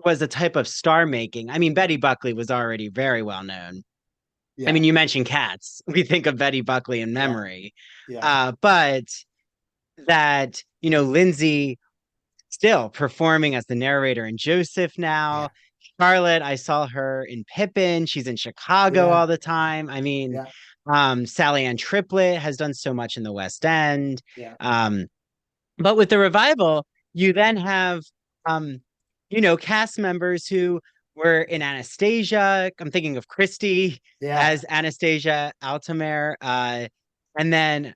was a type of star making. I mean, Betty Buckley was already very well known. I yeah, mean, you mentioned Cats. We think of Betty Buckley in yeah, memory. yeah, But that, Lindsay still performing as the narrator in Joseph now. yeah, Charlotte, I saw her in Pippin. She's in Chicago yeah, all the time. I mean, yeah, Sally Ann Triplett has done so much in the West End. yeah, Um, but with the revival, you then have, um, cast members who were in Anastasia. I'm thinking of Christy yeah. as Anastasia Altamere. And then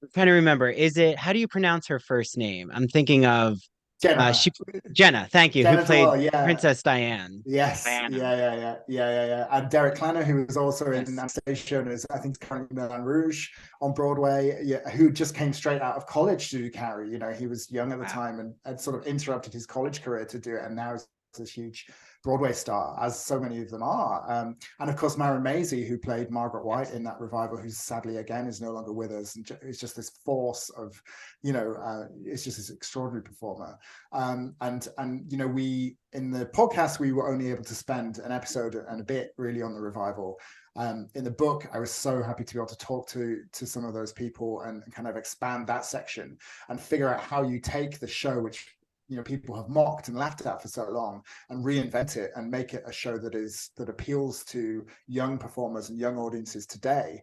I'm trying to remember, how do you pronounce her first name? I'm thinking of Jenna, she Jenna, thank you, who Jenna played Dwell, yeah. Princess Diane. Yes, Diana. yeah. And Derek Klanner, who was also in Yes. Anastasia and is, I think, currently in Moulin Rouge on Broadway, yeah, who just came straight out of college to do Carrie. He was young at the Wow. time and had sort of interrupted his college career to do it, and now he's this huge Broadway star, as so many of them are. And of course, Maren Maisie, who played Margaret White in that revival, who sadly again is no longer with us, and is just this force of, it's just this extraordinary performer. And we in the podcast we were only able to spend an episode and a bit really on the revival. In the book, I was so happy to be able to talk to some of those people and kind of expand that section and figure out how you take the show, which people have mocked and laughed at for so long, and reinvent it and make it a show that appeals to young performers and young audiences today.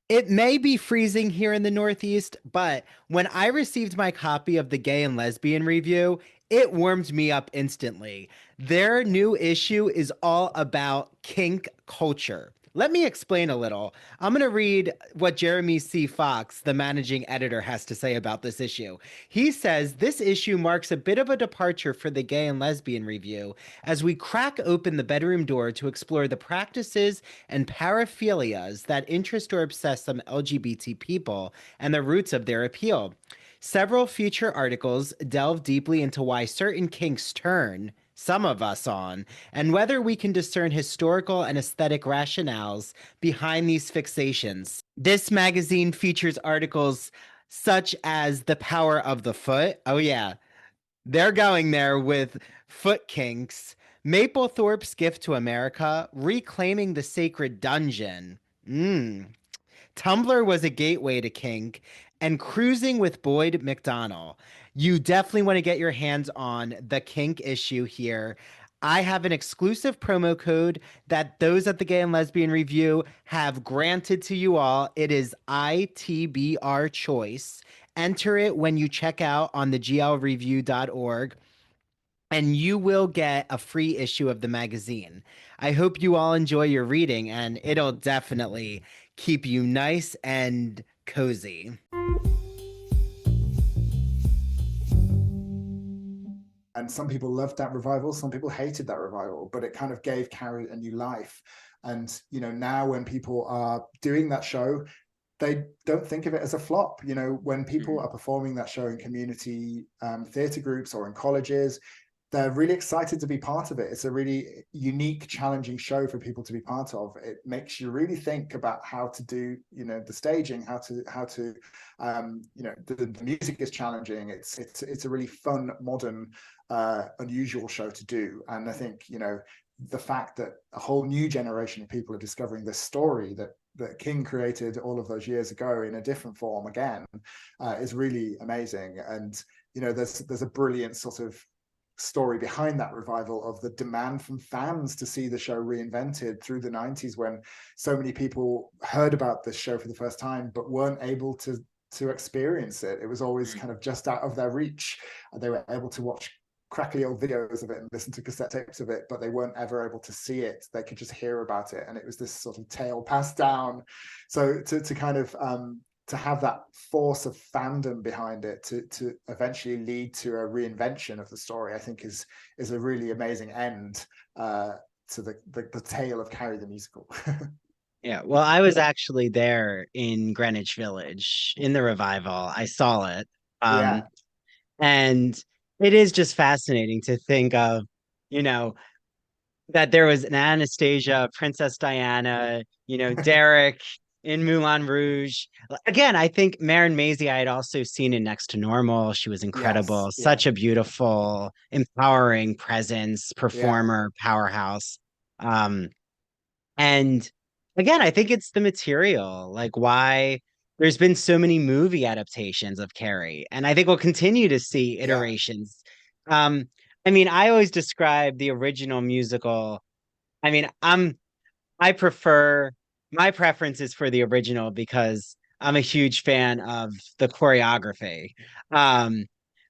It may be freezing here in the Northeast, but when I received my copy of the Gay and Lesbian Review, it warmed me up instantly. Their new issue is all about kink culture. Let me explain a little. I'm going to read what Jeremy C. Fox, the managing editor, has to say about this issue. He says this issue marks a bit of a departure for the Gay and Lesbian Review as we crack open the bedroom door to explore the practices and paraphilias that interest or obsess some LGBT people and the roots of their appeal. Several future articles delve deeply into why certain kinks turn some of us on, and whether we can discern historical and aesthetic rationales behind these fixations. This magazine features articles such as The Power of the Foot. Oh, yeah, they're going there with foot kinks. Maplethorpe's Gift to America, Reclaiming the Sacred Dungeon. Tumblr was a gateway to kink, and Cruising with Boyd McDonnell. You definitely want to get your hands on the kink issue here. I have an exclusive promo code that those at the Gay and Lesbian Review have granted to you all. It is ITBR Choice. Enter it when you check out on the glreview.org, and you will get a free issue of the magazine. I hope you all enjoy your reading, and it'll definitely keep you nice and cozy. And some people loved that revival, some people hated that revival, but it kind of gave Carrie a new life. And now when people are doing that show, they don't think of it as a flop. When people are performing that show in community theatre groups or in colleges, they're really excited to be part of it. It's a really unique, challenging show for people to be part of. It makes you really think about how to do, the staging, how to, the music is challenging. It's a really fun, modern, unusual show to do. And I think, the fact that a whole new generation of people are discovering this story that King created all of those years ago in a different form again is really amazing. And, there's a brilliant sort of story behind that revival of the demand from fans to see the show reinvented through the 90s, when so many people heard about this show for the first time but weren't able to experience it. It was always kind of just out of their reach. They were able to watch crackly old videos of it and listen to cassette tapes of it, but they weren't ever able to see it. They could just hear about it, and it was this sort of tale passed down. So to kind of to have that force of fandom behind it to eventually lead to a reinvention of the story, I think is a really amazing end to the tale of Carrie the musical. Yeah, well, I was actually there in Greenwich Village in the revival. I saw it. Yeah. And it is just fascinating to think of, that there was an Anastasia, Princess Diana, Derek in Moulin Rouge. Again, I think Maren Maisie I had also seen in Next to Normal. She was incredible. Yes. Such a beautiful, empowering presence, performer, powerhouse. And again, I think it's the material, like why there's been so many movie adaptations of Carrie, and I think we'll continue to see iterations. I mean, I always describe the original musical. I mean, I prefer my preference is for the original because I'm a huge fan of the choreography. Um,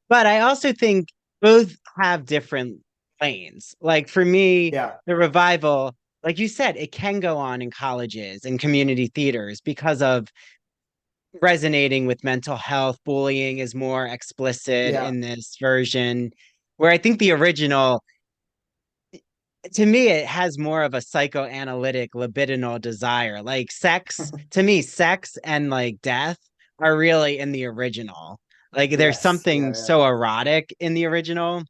but I also think both have different lanes. Like for me, the revival, like you said, it can go on in colleges and community theaters because of resonating with mental health. Bullying is more explicit in this version, where I think the original, to me, it has more of a psychoanalytic libidinal desire. Like sex, to me, sex and like death are really in the original. Like there's Yes, something yeah, yeah, so erotic in the original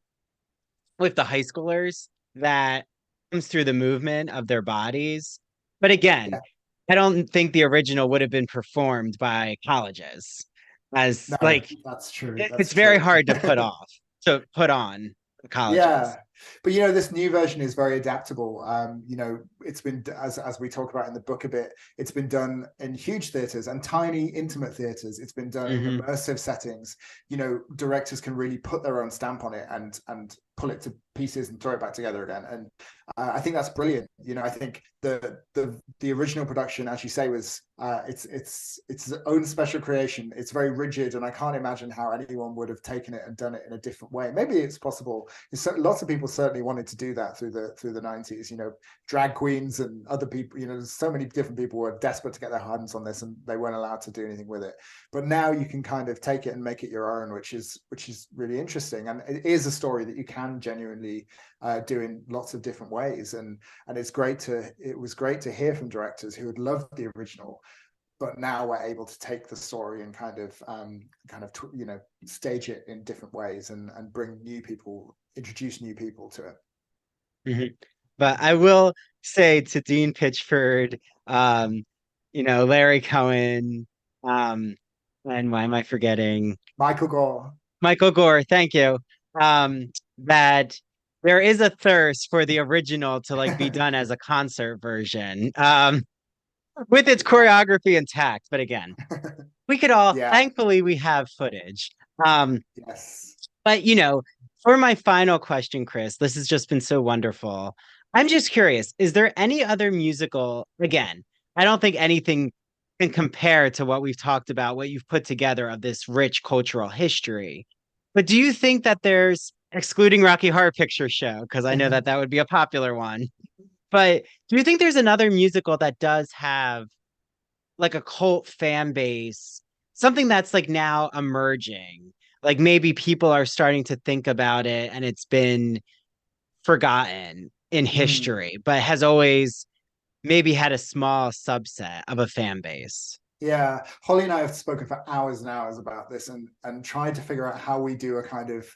with the high schoolers that comes through the movement of their bodies. But again, yeah. I don't think the original would have been performed by colleges as No, like that's true. it's That's very true. hard to put on colleges. Yeah, but this new version is very adaptable. It's been, as we talk about in the book a bit, it's been done in huge theaters and tiny intimate theaters. It's been done in Hmm. immersive settings. Directors can really put their own stamp on it and pull it to pieces and throw it back together again. And I think that's brilliant. I think the original production, as you say, was it's own special creation. It's very rigid, and I can't imagine how anyone would have taken it and done it in a different way. Maybe it's possible. Lots of people certainly wanted to do that through the 90s. Drag queens and other people. So many different people were desperate to get their hands on this, and they weren't allowed to do anything with it. But now you can kind of take it and make it your own, which is really interesting, and it is a story that you can genuinely do in lots of different ways. And it was great to hear from directors who had loved the original, but now we're able to take the story and stage it in different ways and introduce new people to it. Hmm. But I will say to Dean Pitchford, um, Larry Cohen, um, and why am I forgetting? Michael Gore. Michael Gore, thank you. That there is a thirst for the original to like be done as a concert version, with its Yeah. choreography intact. But again, we could all, Yeah. thankfully, we have footage. Um, Yes. but for my final question, Chris, this has just been so wonderful. I'm just curious, is there any other musical, again, I don't think anything can compare to what we've talked about, what you've put together of this rich cultural history. But do you think that there's, excluding Rocky Horror Picture Show, because I know that that would be a popular one, but do you think there's another musical that does have like a cult fan base, something that's like now emerging? Like maybe people are starting to think about it and it's been forgotten in Mm. history, but has always maybe had a small subset of a fan base. Yeah, Holly and I have spoken for hours and hours about this and tried to figure out how we do a kind of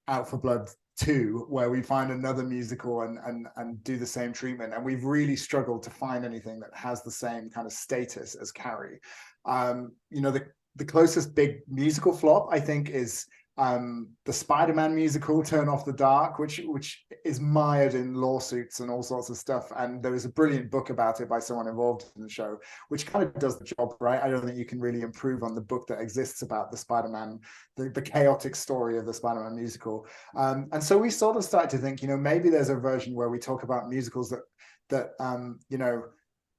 Out for Blood 2 where we find another musical and do the same treatment. And we've really struggled to find anything that has the same kind of status as Carrie. The closest big musical flop, I think, is the Spider-Man musical Turn Off the Dark, which is mired in lawsuits and all sorts of stuff. And there is a brilliant book about it by someone involved in the show, which kind of does the job, right? I don't think you can really improve on the book that exists about the Spider-Man, the chaotic story of the Spider-Man musical. And so we sort of started to think, maybe there's a version where we talk about musicals that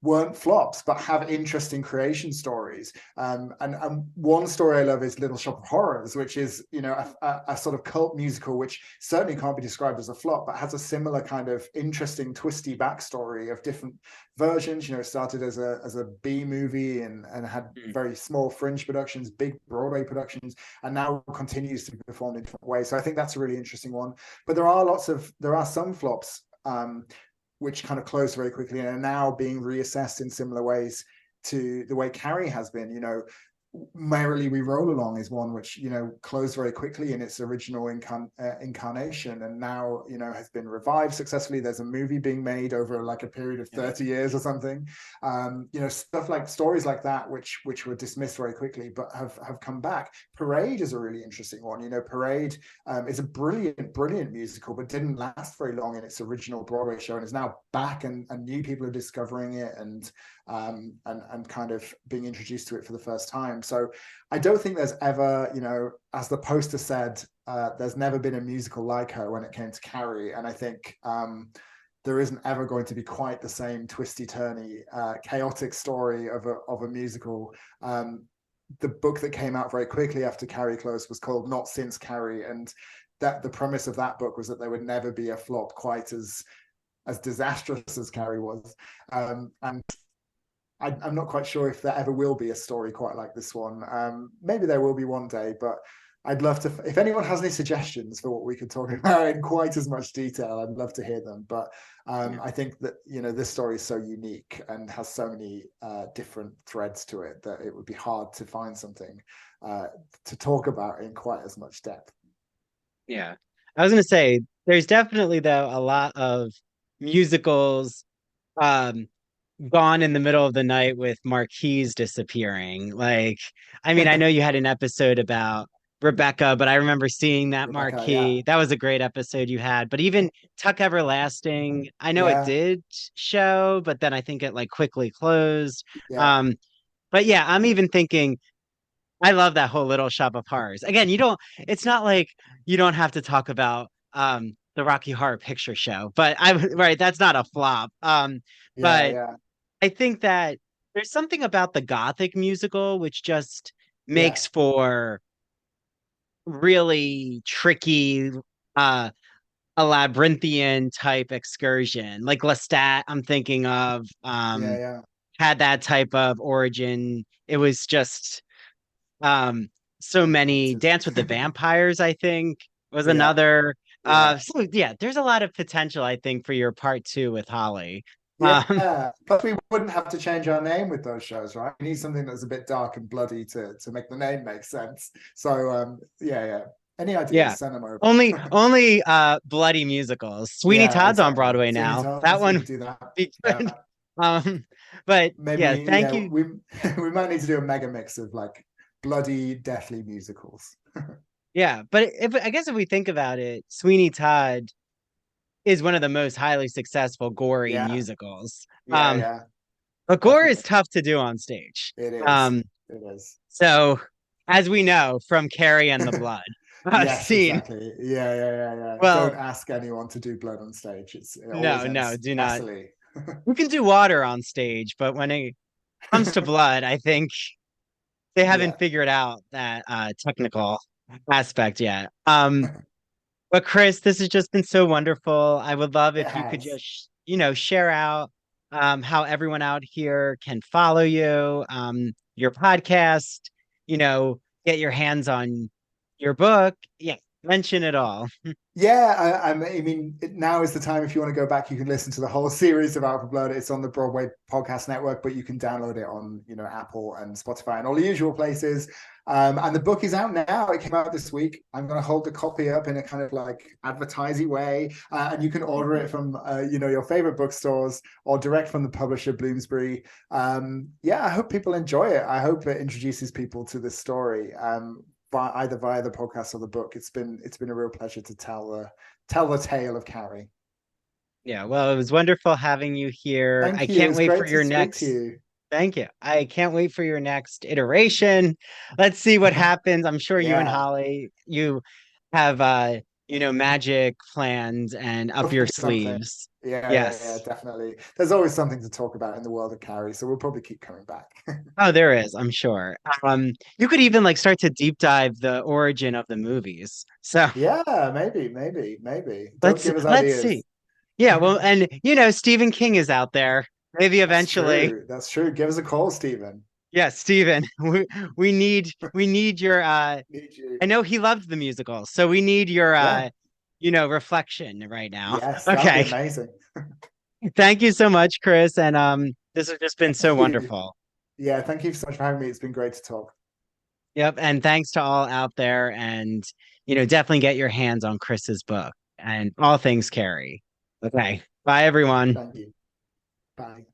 weren't flops, but have interesting creation stories. And one story I love is Little Shop of Horrors, which is, a sort of cult musical, which certainly can't be described as a flop, but has a similar kind of interesting, twisty backstory of different versions. It started as a B movie and had very small fringe productions, big Broadway productions, and now continues to be performed in different ways. So I think that's a really interesting one. But there are some flops. Which kind of closed very quickly and are now being reassessed in similar ways to the way Carrie has been. Merrily We Roll Along is one which closed very quickly in its original incarnation, and now has been revived successfully. There's a movie being made over like a period of 30 years or something. Stuff like stories like that which were dismissed very quickly but have come back. Parade is a really interesting one. Parade is a brilliant musical, but didn't last very long in its original Broadway show, and is now back, and new people are discovering it and kind of being introduced to it for the first time. So I don't think there's ever, as the poster said, there's never been a musical like her when it came to Carrie. And I think there isn't ever going to be quite the same twisty-turny, chaotic story of a musical. The book that came out very quickly after Carrie closed was called Not Since Carrie. And that the premise of that book was that there would never be a flop quite as disastrous as Carrie was. And I'm not quite sure if there ever will be a story quite like this one. Maybe there will be one day, but I'd love to, if anyone has any suggestions for what we could talk about in quite as much detail, I'd love to hear them. But Yeah. I think that, this story is so unique and has so many different threads to it that it would be hard to find something uh, to talk about in quite as much depth. Yeah. I was gonna say there's definitely though a lot of musicals um gone in the middle of the night with marquees disappearing. Like, I mean, I know you had an episode about Rebecca, but I remember seeing that Rebecca, yeah, marquee. That was a great episode you had. But even Tuck Everlasting, I know it yeah, did show, but then I think it like quickly closed. yeah, Um, but yeah, I'm even thinking I love that whole Little Shop of Horrors. Again, it's not like you don't have to talk about the Rocky Horror Picture Show, but right, that's not a flop. yeah, But yeah, I think that there's something about the Gothic musical which just yeah, makes for really tricky, uh, a labyrinthian type excursion. Like Lestat, I'm thinking of, yeah, yeah. had that type of origin. It was just so many Haunted. Dance with the Vampires, I think, was Yeah, another. yeah. So yeah, there's a lot of potential, I think, for your part two with Holly. Um, Yeah. Plus, we wouldn't have to change our name with those shows, right? We need something that's a bit dark and bloody to make the name make sense. So, yeah, yeah. Any Yeah. ideas? Send them over. Only bloody musicals. Sweeney Yeah, Todd's on exactly. Broadway Sweeney now. That Todd's, we one could do that. be Yeah. good. Um, but yeah, Maybe, thank yeah, you. we we might need to do a mega mix of like bloody, deathly musicals. Yeah, but if I guess if we think about it, Sweeney Todd is one of the most highly successful gory Yeah, musicals. yeah, yeah, But gore is definitely. tough to do on stage. It is. Um, It is. so as we know from Carrie and the Blood Yes, scene, exactly. Yeah, yeah, yeah, yeah. Don't well, ask anyone to do blood on stage. It always no, ends do not. messily. We can do water on stage, but when it comes to blood, I think they Yeah, haven't figured out that technical aspect yet. But Chris, this has just been so wonderful. I would love it if you could has. just, share out how everyone out here can follow you, your podcast, you know, get your hands on your book. Yeah, mention it all. Yeah, I mean, now is the time. If you want to go back, you can listen to the whole series of Out for Blood. It's on the Broadway Podcast Network, but you can download it on, Apple and Spotify and all the usual places. And the book is out now. It came out this week. I'm going to hold the copy up in a kind of like advertising way, and you can order it from, your favorite bookstores or direct from the publisher Bloomsbury. Yeah, I hope people enjoy it. I hope it introduces people to this story. Either via the podcast or the book. It's been a real pleasure to tell the tale of Carrie. Yeah, well, it was wonderful having you here. I Thank you. can't It's wait for great to your speak to next. you. Thank you. I can't wait for your next iteration. Let's see what happens. I'm sure you and Yeah, Holly, you have magic plans and up there'll your be something. sleeves. Yeah, Yes. definitely. There's always something to talk about in the world of Carrie, so we'll probably keep coming back. Oh, there is, I'm sure. You could even like start to deep dive the origin of the movies. So Yeah, maybe. Don't let's give us let's see. ideas. Yeah, well, and Stephen King is out there. Maybe That's eventually. true. That's true. Give us a call, Stephen. Yeah, Stephen. We need your Need you. I know he loved the musicals, so we need your Yeah. reflection right now. Yes, that would be Okay. amazing. Thank you so much, Chris. And this has just been so Thank you. wonderful. Yeah, thank you so much for having me. It's been great to talk. Yep. And thanks to all out there. And definitely get your hands on Chris's book and all things Carrie. Okay. Bye everyone. Thank you. Bye.